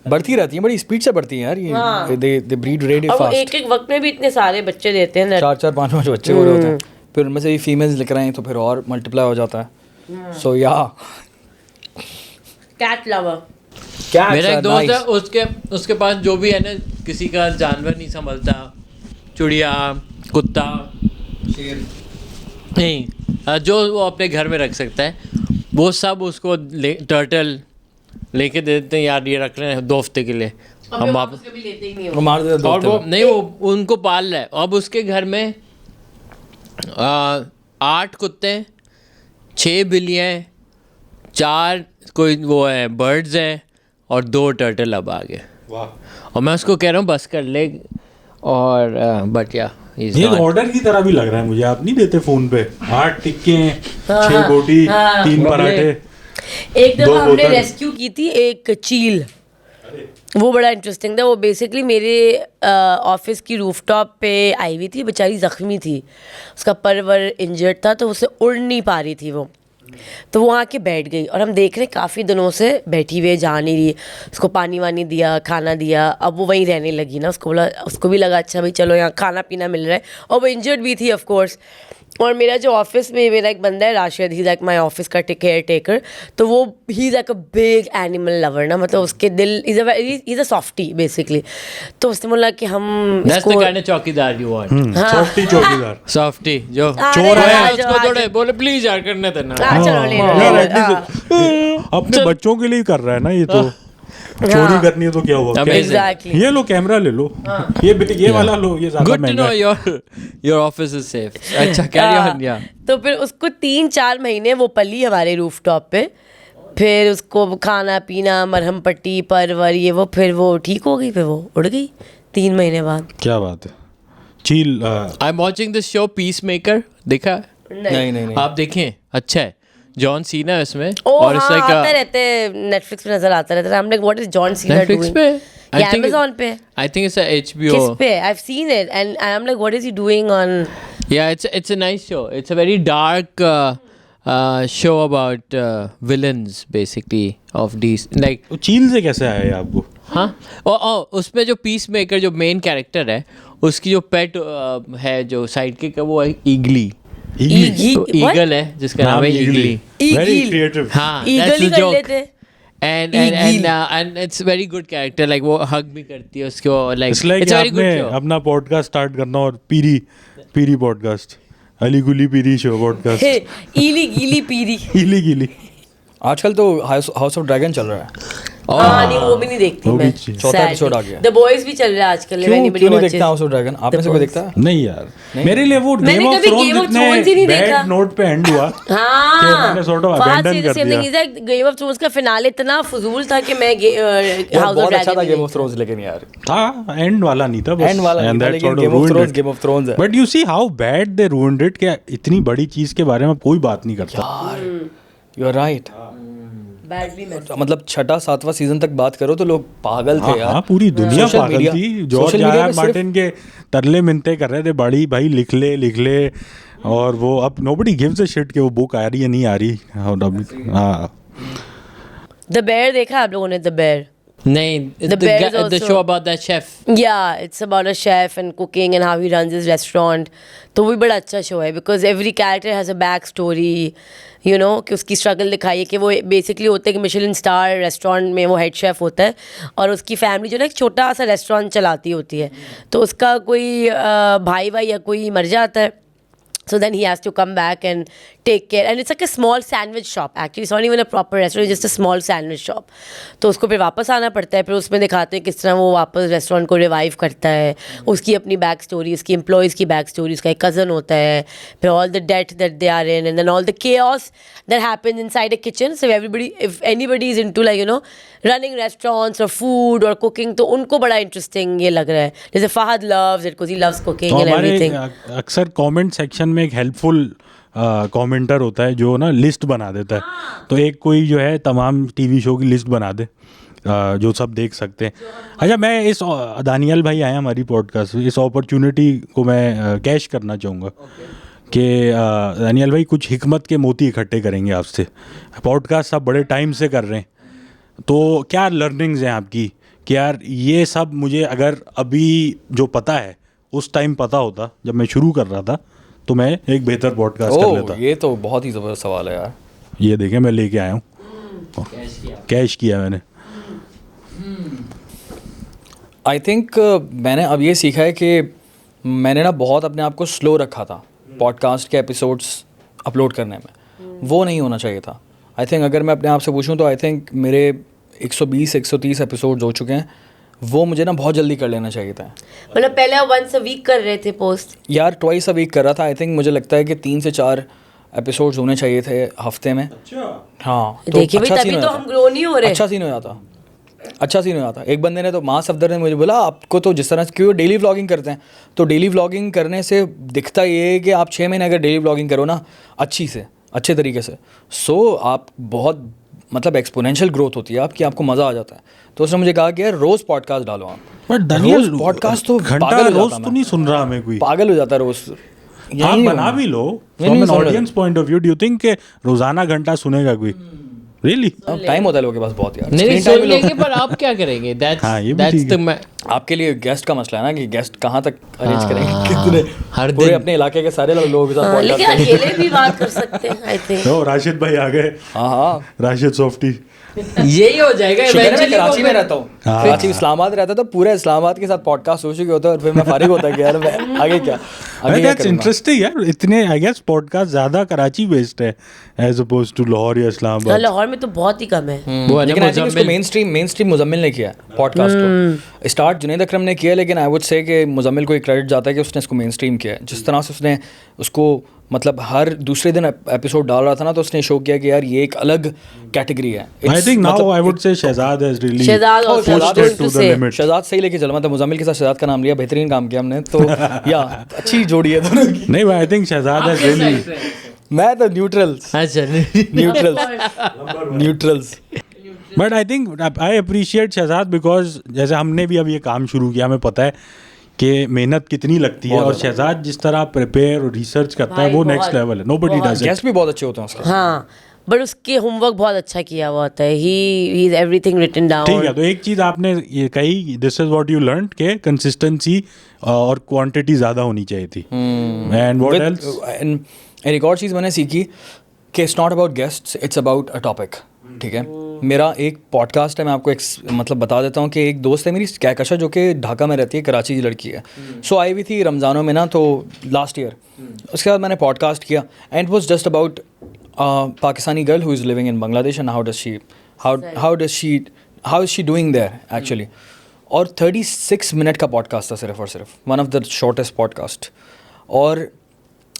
बढ़ती रहती हैं, बड़ी स्पीड से बढ़ती हैं यार ये। हाँ। दे ब्रीड रेडी और वो फास्ट। एक वक्त में भी इतने सारे बच्चे देते हैं। 4-4 5-5 बच्चे हो रहे होते हैं, फिर उनमें से भी फीमेल्स लिख रहे हैं तो फिर और मल्टीप्लाई हो जाता है। सो या कैट लवर। मेरा एक दोस्त है, उसके पास जो भी है ना, किसी का जानवर नहीं संभलता, चिड़िया, कुत्ता, शेर नहीं, जो वो अपने घर में रख सकता है वो सब उसको टर्टल लेके दे देते हैं। यार ये रख रहे हैं 2 हफ्ते के लिए, हम आप कभी लेते ही नहीं वो मार देते हैं और दो वो हफ्ते नहीं, वो उनको पाल रहा है। अब उसके घर में 8 कुत्ते, 6 बिल्लियाँ, 4 कोई वो है बर्ड्स हैं और 2 टर्टल अब आ गए। वाह। और मैं उसको कह रहा हूँ बस कर ले, और बट या ये ऑर्डर की तरह भी लग रहा है मुझे। आप नहीं देते फोन पे 8 टिक्के, 6 बोटी, 3 पराठे। एक दफा 2 हमने बोतल। रेस्क्यू की थी एक चील, वो बड़ा इंटरेस्टिंग था। वो बेसिकली मेरे ऑफिस की रूफटॉप पे आई हुई थी, बेचारी ज़ख्मी थी, उसका पर वर इंजर्ड था, तो उसे उड़ नहीं पा रही थी वो, तो वो आके बैठ गई। और हम देख रहे काफ़ी दिनों से बैठी हुई है, जा नहीं रही। उसको पानी वानी दिया, खाना दिया, अब वो वहीं रहने लगी ना। उसको बोला, उसको भी लगा अच्छा भाई चलो यहाँ खाना पीना मिल रहा है, और वो इंजर्ड भी थी ऑफ कोर्स। और मेरा जो ऑफिस में मेरा एक बंदा है Rashid, he like my office का केयर टेकर, तो वो he like a big animal lover ना, मतलब उसके दिल इज अ सॉफ्टी बेसिकली। तो उसने बोला कि हम इसको चौकीदार यू वांट, सॉफ्टी चौकीदार। सॉफ्टी जो चोर है। उसको थोड़े बोले प्लीज यार करने देना। चलो ले यार लो। एटलीस्ट अपने बच्चों के लिए कर रहा है ना ये तो। चोरी करनी है तो क्या हुआ? Exactly. ये लो कैमरा ले लो, ये वाला लो, ये ज्यादा गुड टू महंगा नो है। Your office is safe. अच्छा कैरी ऑन। या तो फिर उसको 3-4 महीने वो पली हमारे रूफटॉप पे, फिर उसको खाना पीना, मरहम पट्टी, परवर, ये वो, फिर वो ठीक हो गई, फिर वो उड़ गई 3 महीने बाद। क्या बात है। चील I am watching this show peace maker, देखा? नहीं आप देखें, अच्छा है। जॉन सीना है इसमें, और और हाँ, आते रहते नेटफ्लिक्स पे नजर आता रहता है। हम like what is John Cena Netflix doing? पे, या Amazon पे? आई थिंक इट्स एचबीओ। किस पे? I have seen it and I am like what is he doing on? Yeah, it's a nice show. It's a very dark show about villains basically of these like. चील से कैसे आया ये आपको? हाँ, और उसमें जो पीस मेकर जो मेन कैरेक्टर है, उसकी जो पेट है जो साइड किक है, वो है ईगली। ईगल है जिसका नाम है ईगली। Very creative. हाँ, ईगल that's ही the कर joke. लेते। And it's very good character, like वो हग भी करती है उसको, like It's like it's a very good आपने show. अपना पॉडकास्ट स्टार्ट करना और पीरी पॉडकास्ट, अली गुली पीरी शो पॉडकास्ट। ईली गीली पीरी। हीली गिली। आजकल तो हाउस ऑफ ड्रैगन चल रहा है। हाँ, नहीं वो भी नहीं देखती वो भी मैं। अच्छी है। चौथा episode आ गया। द बॉयज भी चल रहा है आजकल। क्यों नहीं देखता हाउस ऑफ ड्रैगन? आप में से कोई देखता है? नहीं यार, मेरे लिए वो मैंने गेम ऑफ कभी थ्रोन्स Game of Thrones ही इतने नहीं देखा। बैड नोट पे एंड हुआ कि हाँ, मैंने sort of abandon कर दिया। गेम ऑफ थ्रोन्स का फिनाले इतना फजूल था कि मैं यार हाउस ऑफ बहुत अच्छा था ड्रैगन गेम ऑफ थ्रोन्स, लेकिन यार था एंड वाला नहीं था बस। End वाला नहीं And था, that लेकिन sort of Game of ruined Thrones it. Game of Thrones है। But you see how bad they ruined it कि इतनी बड़ी चीज के बारे में कोई बात नहीं करता। You are right. बैडली में। मतलब 6-7वां सीजन तक बात करो तो लोग पागल थे हाँ, यार। हाँ, पूरी दुनिया Social पागल media- थी। जॉर्ज social media आर में मार्टिन के तरले मिनते कर रहे थे, बड़ी भाई लिख ले। और वो अब नोबडी गिव्स अ शिट कि वो बुक आ रही है नहीं आ रही। हाँ, द बेयर देखा आप लोगों ने? द बेयर नहीं, the show about that chef. Yeah, it's about a chef and cooking and how he runs his restaurant. तो वो भी बड़ा अच्छा शो है because every character has a back story, you know, कि उसकी struggle दिखाई है कि वो basically होता है कि मिशेलिन स्टार रेस्टोरेंट में वो हेड शेफ होता है और उसकी फैमिली जो ना एक छोटा सा रेस्टोरेंट चलाती होती है, तो उसका कोई भाई या कोई मर जाता है. So then he has to come back and take care. And it's like a small sandwich shop. Actually, it's not even a proper restaurant. It's just a small sandwich shop. तो उसको फिर वापस आना पड़ता है. फिर उसमें दिखाते हैं किस तरह वो वापस रेस्टोरेंट को रिवाइव करता है. उसकी अपनी बैक स्टोरी, उसकी एम्प्लॉयज़ की बैक स्टोरी, उसका एक कज़न होता है. फिर all the debt that they are in and then all the chaos that happens inside a kitchen. So everybody, if anybody is into like, you know, running restaurants or food or cooking, तो उनको बड़ा interesting ये लग रहा है. जैसे Fahad loves it because he loves cooking and everything. अक्सर comment section में एक हेल्पफुल कमेंटर होता है जो ना लिस्ट बना देता है. तो एक कोई जो है तमाम टीवी शो की लिस्ट बना दे जो सब देख सकते हैं. अच्छा, मैं इस दानियल भाई आए हमारी पॉडकास्ट, इस अपॉर्चुनिटी को मैं कैश करना चाहूँगा कि दानियल भाई कुछ हिकमत के मोती इकट्ठे करेंगे आपसे. पॉडकास्ट आप बड़े टाइम से कर रहे हैं, तो क्या लर्निंग्स हैं आपकी कि यार ये सब मुझे अगर अभी जो पता है उस टाइम पता होता जब मैं शुरू कर रहा था तो मैं एक बेहतर पॉडकास्ट कर लेता. ये तो बहुत ही ज़बरदस्त सवाल है यार. ये देखें मैं लेके आया हूँ, कैश किया मैंने. आई थिंक मैंने अब ये सीखा है कि मैंने ना बहुत अपने आप को स्लो रखा था पॉडकास्ट के एपिसोड्स अपलोड करने में. वो नहीं होना चाहिए था. आई थिंक अगर मैं अपने आप से पूछूं तो आई थिंक मेरे 120-130 एपिसोड्स हो चुके हैं. वो मुझे ना बहुत जल्दी कर लेना चाहिए था. मतलब पहले आप once a week कर रहे थे पोस्ट? यार ट्वाइस अ वीक कर रहा था. आई थिंक मुझे लगता है कि 3 से 4 एपिसोड्स होने चाहिए थे हफ्ते में. अच्छा. हाँ, तो देखिए भाई, तभी तो हम ग्रो नहीं हो रहे. अच्छा सीन हो जाता. एक बंदे ने तो मां सफदर ने मुझे बोला आपको तो जिस तरह से क्यों डेली व्लॉगिंग करते हैं, तो डेली व्लॉगिंग करने से दिखता ये है कि आप 6 महीने अगर डेली व्लॉगिंग करो ना अच्छे तरीके से, सो आप बहुत मतलब एक्सपोनेंशियल ग्रोथ होती है आपकी, आपको मज़ा आ जाता है. तो उसने मुझे कहा कि यार रोज़ पॉडकास्ट डालो आप. बट दानियल पॉडकास्ट तो घंटा रोज तो नहीं सुन रहा हमें कोई. पागल हो जाता है रोज़. आप बना भी लो from an audience point of view. Do you think के रोजाना घंटा सुनेगा कोई? रियली टाइम होता है लोगों के पास बहुत यार. नहीं सुन लेंगे, पर आप क्या करेंगे? आपके लिए गेस्ट का मसला है ना कि गेस्ट कहाँ तक अरेंज करेंगे, कितने हर दिन अपने इलाके के सारे लोगों के साथ लेकिन अकेले भी बात कर सकते हैं. आई थिंक राशिद भाई आ गए. हाँ, राशिद सॉफ्टी. यही हो जाएगा. मैं कराची में रहता हूँ, कराची इस्लामाबाद रहता तो पूरे इस्लामाबाद के साथ पॉडकास्ट हो चुके होते और फिर मैं फारिग होता कि यार मैं आगे क्या. दैट्स इंटरेस्टिंग यार. इतने आई गेस पॉडकास्ट ज़्यादा कराची बेस्ड है एज अपोज टू लाहौर या इस्लामाबाद. लाहौर में तो बहुत ही कम है. लेकिन आई थिंक इसको मेन स्ट्रीम मुजम्मिल ने किया पॉडकास्ट को. स्टार्ट जुनैद अकरम ने किया, लेकिन आई वुड से कि मुजम्मिल को एक क्रेडिट जाता है कि उसने इसको मेन स्ट्रीम किया है. जिस तरह से उसने उसको मतलब हर दूसरे दिन एपिसोड डाल रहा था ना, तो उसने शो किया कि यार ये एक अलग कैटेगरी है. I think now I would say Shahzad has really Shahzad सही लेके चला. मतलब मुजम्मिल के साथ शहजाद का नाम लिया, बेहतरीन काम किया हमने. तो या अच्छी जोड़ी है दोनों की. नहीं, I think Shahzad has really. मैं तो neutrals. But I think I appreciate Shahzad because जैसे हमने भी अब ये काम शुरू किया, हमें पता है कि मेहनत कितनी लगती है. और शहजाद जिस तरह प्रिपेयर और रिसर्च करता है वो नेक्स्ट लेवल है. Nobody does it. गेस्ट भी बहुत अच्छे होते हैं उसके. हाँ, बट उसके होमवर्क बहुत अच्छा किया हुआ होता है. He is everything written down. ठीक है, तो एक चीज़ आपने ये कही, this is what you learn के कंसिस्टेंसी और क्वांटिटी ज़्यादा होनी चाहिए थी. And what else? एक और चीज़ मैंने सीखी कि it's not about guests, it's about a topic. ठीक है, मेरा एक पॉडकास्ट है, मैं आपको मतलब बता देता हूँ कि एक दोस्त है मेरी कहकशा जो कि ढाका में रहती है, कराची की लड़की है. सो आई हुई थी रमज़ानों में ना, तो लास्ट ईयर. उसके बाद मैंने पॉडकास्ट किया and it was just about Pakistani girl who is living in Bangladesh and how is she doing there actually. और 36 मिनट का पॉडकास्ट था सिर्फ और सिर्फ, one of the shortest podcast. और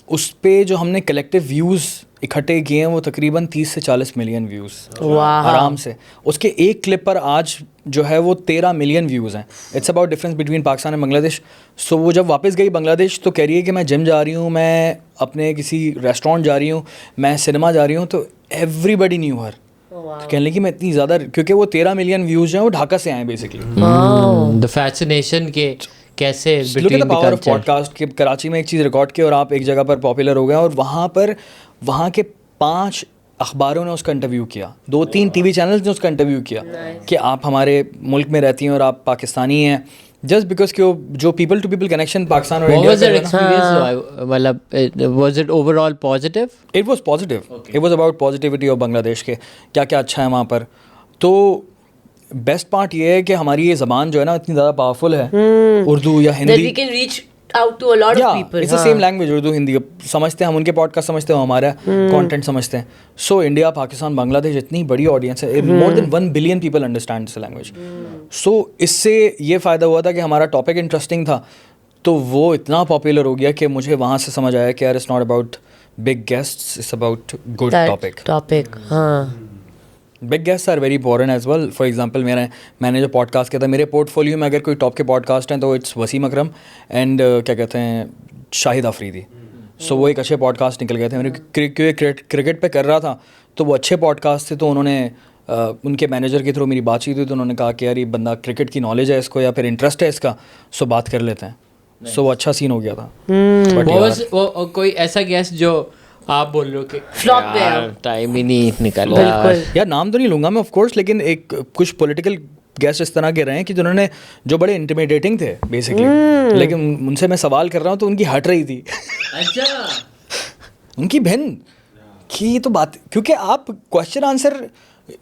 उस पे जो हमने कलेक्टिव व्यूज़ इकट्ठे किए हैं वो तकरीबन 30 से 40 मिलियन व्यूज़ आराम से. उसके एक क्लिप पर आज जो है वो 13 मिलियन व्यूज़ हैं. It's about difference between Pakistan and Bangladesh. So वो जब वापस गई बांग्लादेश तो कह रही है कि मैं जिम जा रही हूँ, मैं अपने किसी रेस्टोरेंट जा रही हूँ, मैं सिनेमा जा रही हूँ. तो एवरीबडी न्यू हर. कहने लगी मैं इतनी ज़्यादा, क्योंकि वो 13 मिलियन व्यूज़ हैं वो ढाका से आए बेसिकली. द फैसिनेशन के कैसे पावर ऑफ पॉडकास्ट कि कराची में एक चीज़ रिकॉर्ड की और आप एक जगह पर पॉपुलर हो गए और वहाँ के 5 अखबारों ने उसका इंटरव्यू किया, 2-3 टीवी चैनल्स ने उसका इंटरव्यू किया कि आप हमारे मुल्क में रहती हैं और आप पाकिस्तानी हैं, जस्ट बिकॉज कि जो people to people connection Pakistan और इंडिया का मतलब was it overall positive? It was positive, it was about positivity of Bangladesh के क्या क्या अच्छा है वहाँ पर। तो बेस्ट पार्ट ये है कि हमारी ये ज़बान जो है ना इतनी ज़्यादा पावरफुल है, उर्दू या Hindi, out to a lot of people. It's the same language, Urdu Hindi समझते हैं हम, उनके पॉडकास्ट समझते हैं, हमारा कंटेंट समझते हैं। सो इंडिया, पाकिस्तान, बांग्लादेश इतनी बड़ी ऑडियंस है, more than 1 billion people understand this language. So इससे ये फ़ायदा हुआ था कि हमारा टॉपिक इंटरेस्टिंग था, तो वो इतना पॉपुलर हो गया कि मुझे वहाँ से समझ आया कि यार it's not about big guests, it's about good topic. हाँ, big guests are very important as well. For example मैंने जो पॉडकास्ट किया था, मेरे पोर्टफोलियो में अगर कोई टॉप के पॉडकास्ट हैं तो इट्स वसीम अकरम एंड क्या कहते हैं शाहिद अफरीदी। सो वो एक अच्छे पॉडकास्ट निकल गए थे। मैंने क्रिकेट पे कर रहा था तो वो अच्छे पॉडकास्ट थे, तो उन्होंने उनके मैनेजर के थ्रू मेरी बातचीत हुई तो उन्होंने कहा कि यार ये बंदा क्रिकेट की नॉलेज है इसको या फिर इंटरेस्ट है इसका, सो बात कर लेते हैं। सो वो अच्छा सीन हो गया था। वो कोई ऐसा गेस्ट जो आप बोल रहे हो कि फ्लॉप गया, टाइम ही नहीं निकल रहा। यार नाम तो नहीं लूँगा मैं ऑफ कोर्स, लेकिन एक कुछ पॉलिटिकल गेस्ट इस तरह के रहे हैं कि जिन्होंने जो बड़े इंटिमिडेटिंग थे बेसिकली, लेकिन उनसे मैं सवाल कर रहा हूँ तो उनकी हट रही थी। अच्छा, उनकी बहन की ये तो बात, क्योंकि आप क्वेश्चन आंसर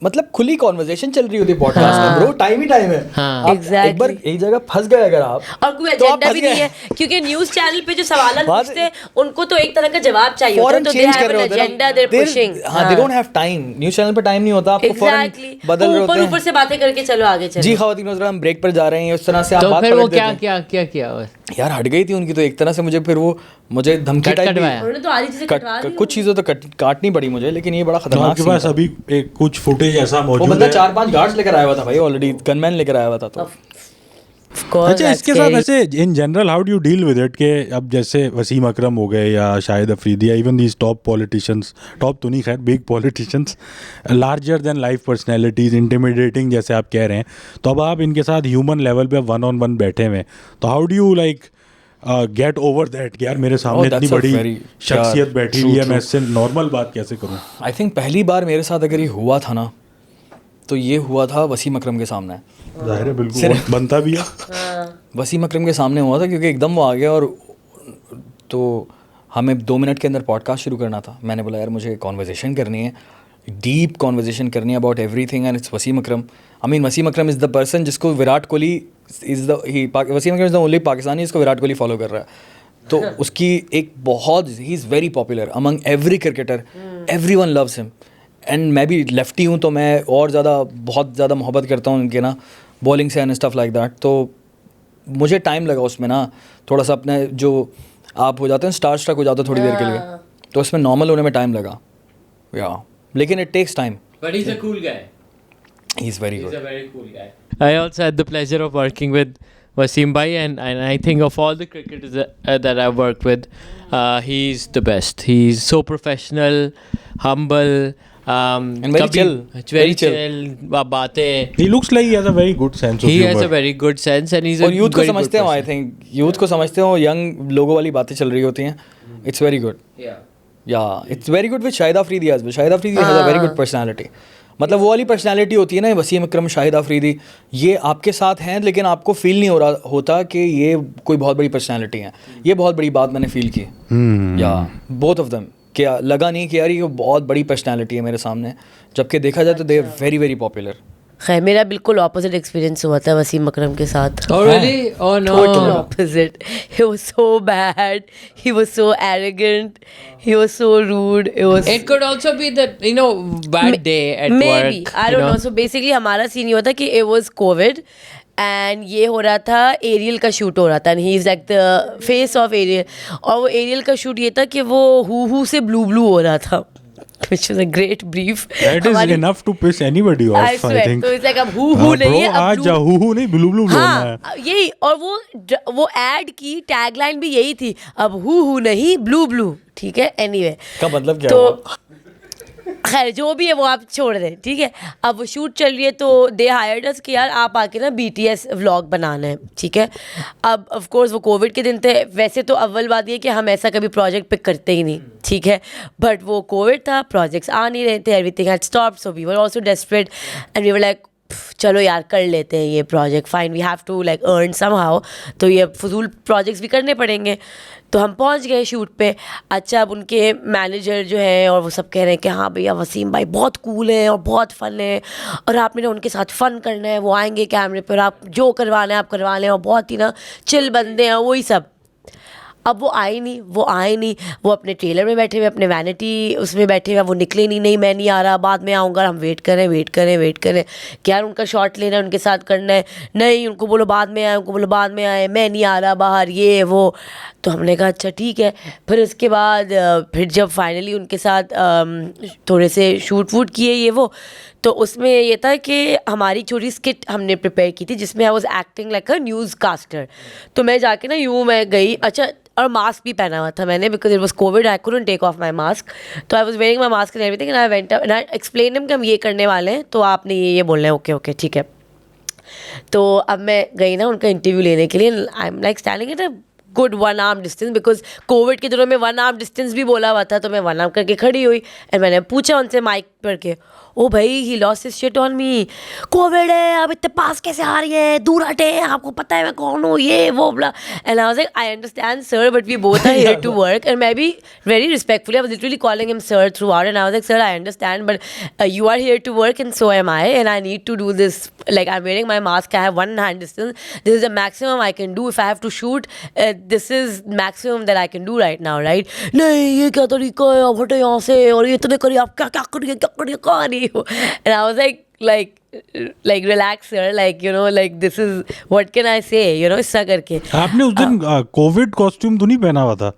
मतलब खुली कॉन्वर्सेशन चल रही होती है पॉडकास्ट में, ब्रो टाइम ही टाइम है। आप एक बार एक जगह फंस गए अगर आप, और कोई एजेंडा भी नहीं है, क्योंकि न्यूज़ चैनल पे जो सवाल पूछते हैं उनको तो एक तरह का जवाब चाहिए होता है, तो they have an agenda, they are pushing. हां, they don't have time, news channel पे टाइम नहीं होता, आपको फौरन बदल रहे होते हैं, ऊपर से बातें करके चलो आगे चलो। जी ख़वातीन हज़रात, हम ब्रेक पर जा रहे हैं, उस तरह से आप बात कर रहे हैं। क्या किया यार हट गई थी उनकी तो एक तरह से, मुझे फिर वो मुझे धमकी टाइप उन्होंने तो आधी चीजें कटवा दी, कुछ चीज़ें तो काटनी पड़ी मुझे, लेकिन ये बड़ा खतरनाक। आपके पास अभी एक कुछ फुटेज ऐसा मौजूद है? वो बंदा 4-5 गार्ड्स लेकर आया हुआ था भाई, ऑलरेडी गनमैन लेकर आया हुआ था। तो अच्छा, इसके साथ ऐसे in general how do you deal with it कि अब जैसे वसीम अकरम हो गए या शाहिद अफरीदी या even these top politicians, top तो नहीं खैर, big politicians, larger than life personalities, intimidating जैसे आप कह रहे हैं, तो अब आप इनके साथ ह्यूमन लेवल पे 1-on-1 बैठे हुए, तो how do you like get over that कि यार मेरे सामने इतनी बड़ी शख्सियत बैठी हुई है, मैं इससे नॉर्मल बात कैसे करूँ? आई थिंक पहली बार मेरे साथ अगर ये हुआ था ना, तो ये हुआ था वसीम अकरम के सामने। ज़ाहिर है, बिल्कुल बनता भी है। वसीम अकरम के सामने हुआ था क्योंकि एकदम वो आ गया, और तो हमें 2 मिनट के अंदर पॉडकास्ट शुरू करना था। मैंने बोला यार मुझे कॉन्वर्सेशन करनी है, डीप कॉन्वर्सेशन करनी है about everything, and it's Wasim Akram. I mean Wasim Akram is the person जिसको Virat Kohli Wasim Akram is the only Pakistani जिसको विराट कोहली फॉलो कर रहा है। तो उसकी एक बहुत, he is very popular among every cricketer, everyone loves him. And मैं भी लेफ्टी हूँ तो मैं और बहुत ज़्यादा मोहब्बत करता हूँ उनके ना बॉलिंग से एंड स्टफ लाइक दैट। तो मुझे टाइम लगा उसमें ना, थोड़ा सा अपने जो आप हो जाते हैं स्टार स्ट्रक हो जाते हो थोड़ी देर के लिए, तो उसमें नॉर्मल होने में टाइम लगा या, लेकिन it takes time. But he's a cool guy. He's very good. He's a very cool guy. I also had the pleasure of working with Wasim bhai, and I think of all the cricketers that I've worked with, he's the best. He's so professional, humble, and very chill. Very chill. बातें. He looks like he has a very good sense of humor. He has a humor. very good sense, and he's a और youth को समझते हो, I think youth को समझते हो, young लोगों वाली बातें चल रही होती हैं। It's very good. Yeah, it's very good with Shahid Afridi as well. Shahid Afridi has a very good personality. मतलब वो वाली पर्सनालिटी होती है ना, वसीम अकरम, शाहिद अफरीदी, ये आपके साथ हैं लेकिन आपको फील नहीं होता कि ये कोई बहुत बड़ी पर्सनालिटी है। ये बहुत बड़ी बात मैंने फील की। या बोथ ऑफ देम, क्या लगा नहीं कि यार ये बहुत बड़ी पर्सनालिटी है मेरे सामने, जबकि देखा जाए तो they are very very popular. खैर मेरा बिल्कुल ऑपोजिट एक्सपीरियंस हुआ था वसीम अकरम के साथ। Oh really? Oh no. Total opposite. He was so bad. He was so arrogant. He was so rude. It could also be that, you know, bad day at work. Maybe. I don't know. So basically हमारा scene ये हुआ था कि it was COVID and ये हो रहा था, aerial का शूट हो रहा था, and he is like the face of Ariel. और वो एरियल का शूट ये था कि वो हु से ब्लू हो रहा था, which is a great brief. That is enough to piss anybody off, I think. तो it's like अब हु नहीं है, अब आज हु नहीं ब्लू बोलना है। हाँ यही, और वो एड की टैगलाइन भी यही थी, अब हु नहीं ब्लू, ठीक है। एनीवे का मतलब क्या तो हुआ? खैर जो भी है वो आप छोड़ दें, ठीक है। अब वो शूट चल रही है तो दे हायर्ड अस कि यार आप आके ना BTS व्लॉग बनाना है, ठीक है। अब ऑफ कोर्स वो कोविड के दिन थे, वैसे तो अव्वल बात ये कि हम ऐसा कभी प्रोजेक्ट पिक करते ही नहीं, ठीक है, बट वो कोविड था, प्रोजेक्ट्स आ नहीं रहे थे, everything had stopped, so we were also desperate and we were like चलो यार कर लेते हैं ये project, fine, we have to like earn somehow, तो ये फजूल प्रोजेक्ट्स भी करने पड़ेंगे। तो हम पहुंच गए शूट पे। अच्छा, अब उनके मैनेजर जो है और वो सब कह रहे हैं कि हाँ भैया वसीम भाई बहुत कूल है और बहुत फ़न है और आपने ना उनके साथ फ़न करना है, वो आएंगे कैमरे पर, आप जो करवाना है आप करवा लें और बहुत ही ना चिल बंदे हैं, वही सब। अब वो आए नहीं, वो अपने ट्रेलर में बैठे हुए, अपने वैनिटी उसमें बैठे हुए, वो निकले नहीं, मैं नहीं आ रहा, बाद में आऊँगा। हम वेट करें कि यार उनका शॉट लेना है, उनके साथ करना है, नहीं उनको बोलो बाद में आए, मैं नहीं आ रहा बाहर, ये वो। तो हमने कहा अच्छा ठीक है। फिर उसके बाद फिर जब फाइनली उनके साथ थोड़े से शूट वूट किए ये वो, तो उसमें ये था कि हमारी छोटी स्किट हमने प्रिपेयर की थी जिसमें I was acting like a newscaster. तो मैं जाके ना यूँ मैं गई, अच्छा, और मास्क भी पहना हुआ था मैंने, because it was covid, I couldn't take off my mask, तो I was wearing my mask and everything and I went up and I explain him कि हम ये करने वाले हैं, तो आपने ये बोलना है, ओके ठीक है। तो अब मैं गई ना उनका इंटरव्यू लेने के लिए, I am like standing at a good 1 arm distance, because Covid के दिनों में 1 arm डिस्टेंस भी बोला हुआ था, तो मैं 1 arm करके खड़ी हुई एंड मैंने पूछा उनसे माइक पर के, ओ भाई he lost his shit on me, Covid है, अब इतने पास कैसे आ रही है, दूर हटे, आपको पता है मैं कौन हूँ, ये वो बला। And I was like I understand sir but we both are here to work, and मैं भी very respectfully I was literally calling him sir throughout, and I was like sir I understand but you are here to work and so am I, and I need to do this, like I'm wearing my mask, I have 1 hand distance, this is the maximum I can do, if I have to shoot this is maximum that I can do right now, right? नहीं ये क्या तरीका है, आप हटो यहाँ से, और ये इतने करिए, आप क्या करिए कहाँ रही हो। And I was like relax sir, like you know, like this is what can I say, you know, इस्सा करके। आपने उस दिन कोविड कॉस्ट्यूम तो नहीं पहना हुआ था?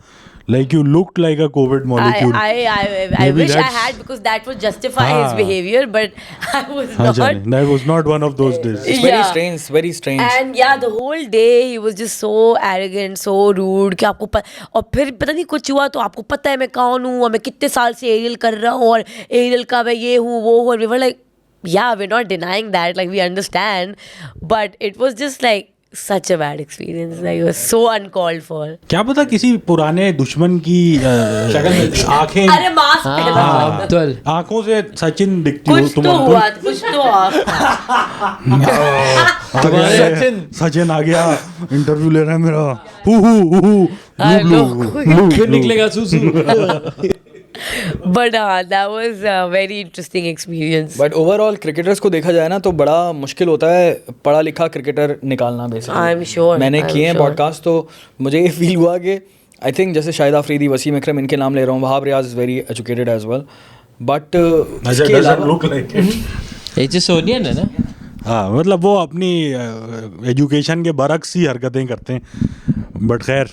Like you looked like a COVID molecule. I wish I had, because that would justify his behavior, but I was not. That was not one of those days. It's very strange. And yeah, the whole day he was just so arrogant, so rude कि आपको और फिर पता नहीं कुछ हुआ तो आपको पता है मैं कौन हूँ और मैं कितने साल से एरियल कर रहा हूँ और एरियल का मैं ये हूँ वो हूँ, और we were like, yeah, we're not denying that, like we understand, but it was just like such a bad experience, like it was so uncalled for. क्या पता किसी पुराने दुश्मन की आंखें, अरे मास्क पहना, आंखों से सचिन दिखती हो कुछ तो हुआ, कुछ तो सचिन आ गया, इंटरव्यू ले रहा है मेरा, फिर निकलेगा सुसु। But that was a very interesting experience. But overall cricketers को देखा जाए ना तो बड़ा मुश्किल होता है पढ़ा लिखा क्रिकेटर निकालना बेसिकली। I'm sure. मैंने किए हैं पॉडकास्ट, तो मुझे ये फील हुआ कि आई थिंक जैसे शाहिद आफरीदी, वसीम अकरम, इनके नाम ले रहा हूँ, Wahab Riaz is very educated as well, but सोनियन है ना। हाँ, मतलब वो अपनी एजुकेशन के बरक्स ही हरकतें करते हैं, बट खैर।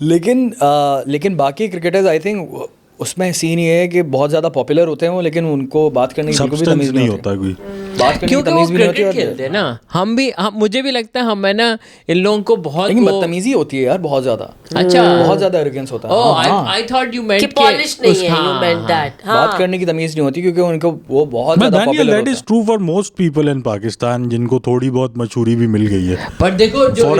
लेकिन बाकी क्रिकेटर्स आई थिंक उसमें सीन ये है कि बहुत ज़्यादा पॉपुलर होते हैं वो, लेकिन उनको बात करने की बिल्कुल भी तमीज़ नहीं होता कोई, बात करने की तमीज़ भी नहीं होती। खेलते हैं ना हम मुझे भी लगता है हम है ना इन लोगों को बहुत, लेकिन बदतमीजी होती है यार बहुत ज़्यादा। अच्छा, बहुत ज़्यादा एरोगेंस होता है। ओह आई थॉट यू मेंट कि पॉलिश नहीं है, यू मेंट दैट। बात करने की तमीज़ नहीं होती क्योंकि उनको वो बहुत ज़्यादा पॉपुलर होता है। That is true for most people in Pakistan जिनको थोड़ी बहुत मशहूरी भी मिल गई है। पर देखो जो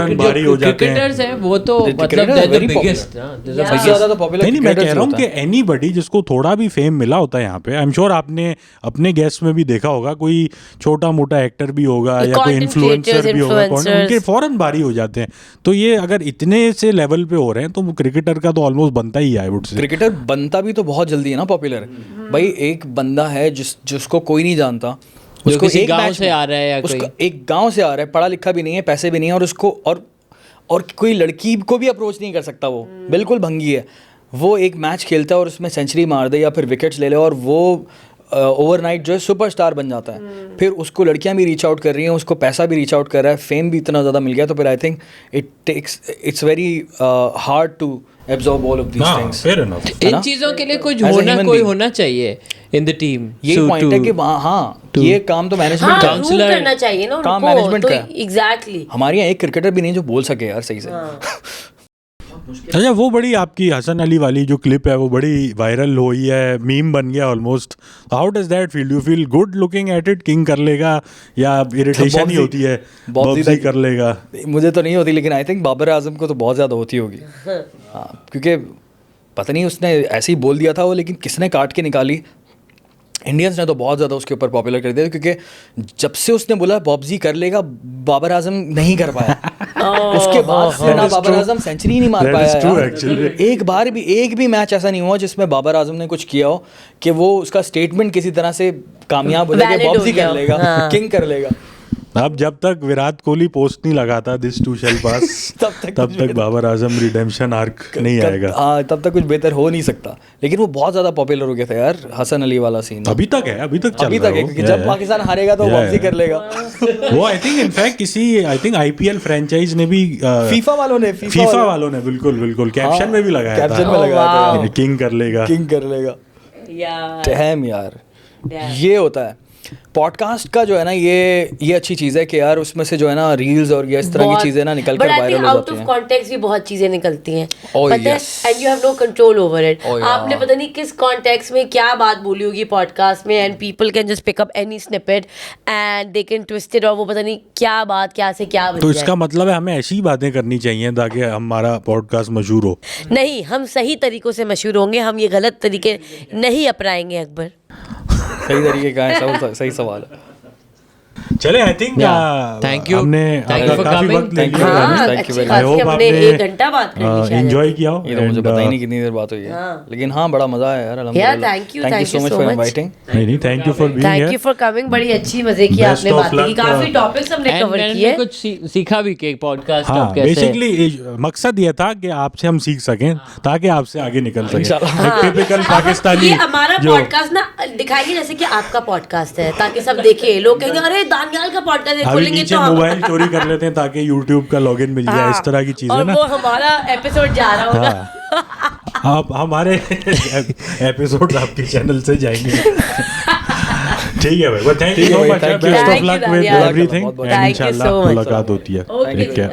क्रिकेटर्स हैं वो तो मतलब द बिगेस्ट, ज़्यादा तो पॉपुलर। नहीं, मैं कह रहा हूँ कि एनीबॉडी जिसको थोड़ा भी फेम मिला होता है यहाँ पे, आई एम श्योर आपने अपने गेस्ट में भी देखा होगा, कोई छोटा मोटा एक्टर भी होगा या कोई इन्फ्लुएंसर भी होगा, उनके फौरन बारी हो जाते हैं। तो ये अगर इतने से लेवल पे हो रहे हैं तो क्रिकेटर का तो ऑलमोस्ट बनता ही है। क्रिकेटर बनता भी तो बहुत जल्दी है ना पॉपुलर। भाई एक बंदा है जिसको कोई नहीं जानता, उसको एक गांव से आ रहा है या उसको एक गांव से आ रहा है, पढ़ा लिखा भी नहीं है, पैसे भी नहीं है, और उसको और कोई लड़की को भी अप्रोच नहीं कर सकता, वो बिल्कुल भंगी है। वो एक मैच खेलता है और उसमें सेंचुरी मार दे या फिर विकेट्स ले ले और वो ओवरनाइट जो है सुपरस्टार बन जाता है। फिर उसको लड़कियां भी रीच आउट कर रही हैं, उसको पैसा भी रीच आउट कर रहा है, फेम भी इतना ज़्यादा मिल गया, तो फिर I think it's very hard to absorb all of these things. इन चीज़ों के लिए कोई होना चाहिए इन द टीम। ये पॉइंट है कि हाँ ये काम तो मैनेजमेंट काउंसलर करना चाहिए ना, काम मैनेजमेंट का। एग्जैक्टली हमारे यहाँ एक क्रिकेटर भी नहीं जो बोल सके यार सही से। अच्छा, वो बड़ी आपकी हसन अली वाली जो क्लिप है वो बड़ी वायरल हुई है, मीम बन गया almost. How does that feel? Do you feel good looking at it? King कर लेगा या इरिटेशन ही होती है बॉब्जी कर लेगा? मुझे तो नहीं होती, लेकिन आई थिंक बाबर आजम को तो बहुत ज़्यादा होती होगी. हाँ, क्योंकि पता नहीं उसने ऐसे ही बोल दिया था वो, लेकिन किसने काट के निकाली. इंडियंस ने तो बहुत ज़्यादा उसके ऊपर पॉपुलर कर दिया, क्योंकि जब से उसने बोला बॉब्जी कर लेगा, बाबर आजम नहीं कर पाया. उसके बाद से ना बाबर आजम सेंचुरी नहीं मार पाया यार. एक भी मैच ऐसा नहीं हुआ जिसमें बाबर आजम ने कुछ किया हो कि वो उसका स्टेटमेंट किसी तरह से कामयाब हो जाए, बॉब्जी कर लेगा, किंग कर लेगा. अब जब तक विराट कोहली पोस्ट नहीं लगाता दिस टू शैल पास तब तक बाबर आजम रिडेम्पशन आर्क नहीं आएगा. हाँ, तब तक कुछ बेहतर हो नहीं सकता. लेकिन वो बहुत ज्यादा पॉपुलर हो गया था यार, हसन अली वाला सीन. अभी तक है, अभी तक चल रहा है, क्योंकि जब पाकिस्तान हारेगा तो वापसी कर लेगा. वो आई थिंक इनफैक्ट किसी आईपीएल फ्रेंचाइज ने भी फीफा वालों ने बिल्कुल कैप्शन में भी लगाया था, किंग कर लेगा. डैम यार, ये होता है. पॉडकास्ट का जो है ना, ये अच्छी चीज़ है कि यार उसमें से जो है ना रील्स और ये इस तरह की चीज़ें ना निकल कर वायरल हो जाती हैं. आउट ऑफ कॉन्टेक्स्ट भी बहुत चीज़ें निकलती हैं, पता है, and you have no control over it. आपने पता नहीं किस कॉन्टेक्स्ट में क्या बात बोली होगी पॉडकास्ट में, and people can just pick up any snippet and they can twist it, और वो पता नहीं क्या बात क्या से क्या बन जाए. तो इसका मतलब है हमें ऐसी बातें करनी चाहिए ताकि हमारा पॉडकास्ट मशहूर हो. नहीं, हम सही तरीकों से मशहूर होंगे, हम ये गलत तरीके नहीं अपनाएंगे अकबर. सही तरीके का है, सही सवाल है. चले, आई थिंक थैंक यू, हमने काफी वक्त ले लिया. हमने 1 घंटा बात कर ली, एंजॉय किया. ये तो मुझे पता ही नहीं कितनी देर बात हुई है, लेकिन हाँ बड़ा मजा आया यार. अल्हम्दुलिल्लाह, thank you so much for inviting. नहीं, thank you for being here, thank you for coming. बड़ी अच्छी मजे की आपने बातें की, काफी टॉपिक्स हमने कवर किए, कुछ सीखा भी कि पॉडकास्ट आप कैसे. बेसिकली मकसद ये था कि आपसे हम सीख सकें ताकि आपसे आगे निकल सकें. टिपिकल पाकिस्तानी हमारा पॉडकास्ट ना दिखाएंगे जैसे कि आपका पॉडकास्ट है, ताकि सब देखें, लोग कहेंगे अरे दानियाल का पॉडकास्ट है, खोलेंगे तो मोबाइल चोरी कर लेते हैं ताकि YouTube का लॉगिन मिल जाए. इस तरह की चीजें ना, और वो हमारा एपिसोड जा रहा होगा. आप हमारे एपिसोड आपके चैनल से जाएंगे. ठीक है भाई, thank you so much, best of luck with everything, इंशाल्लाह मुलाकात होती है. ओके.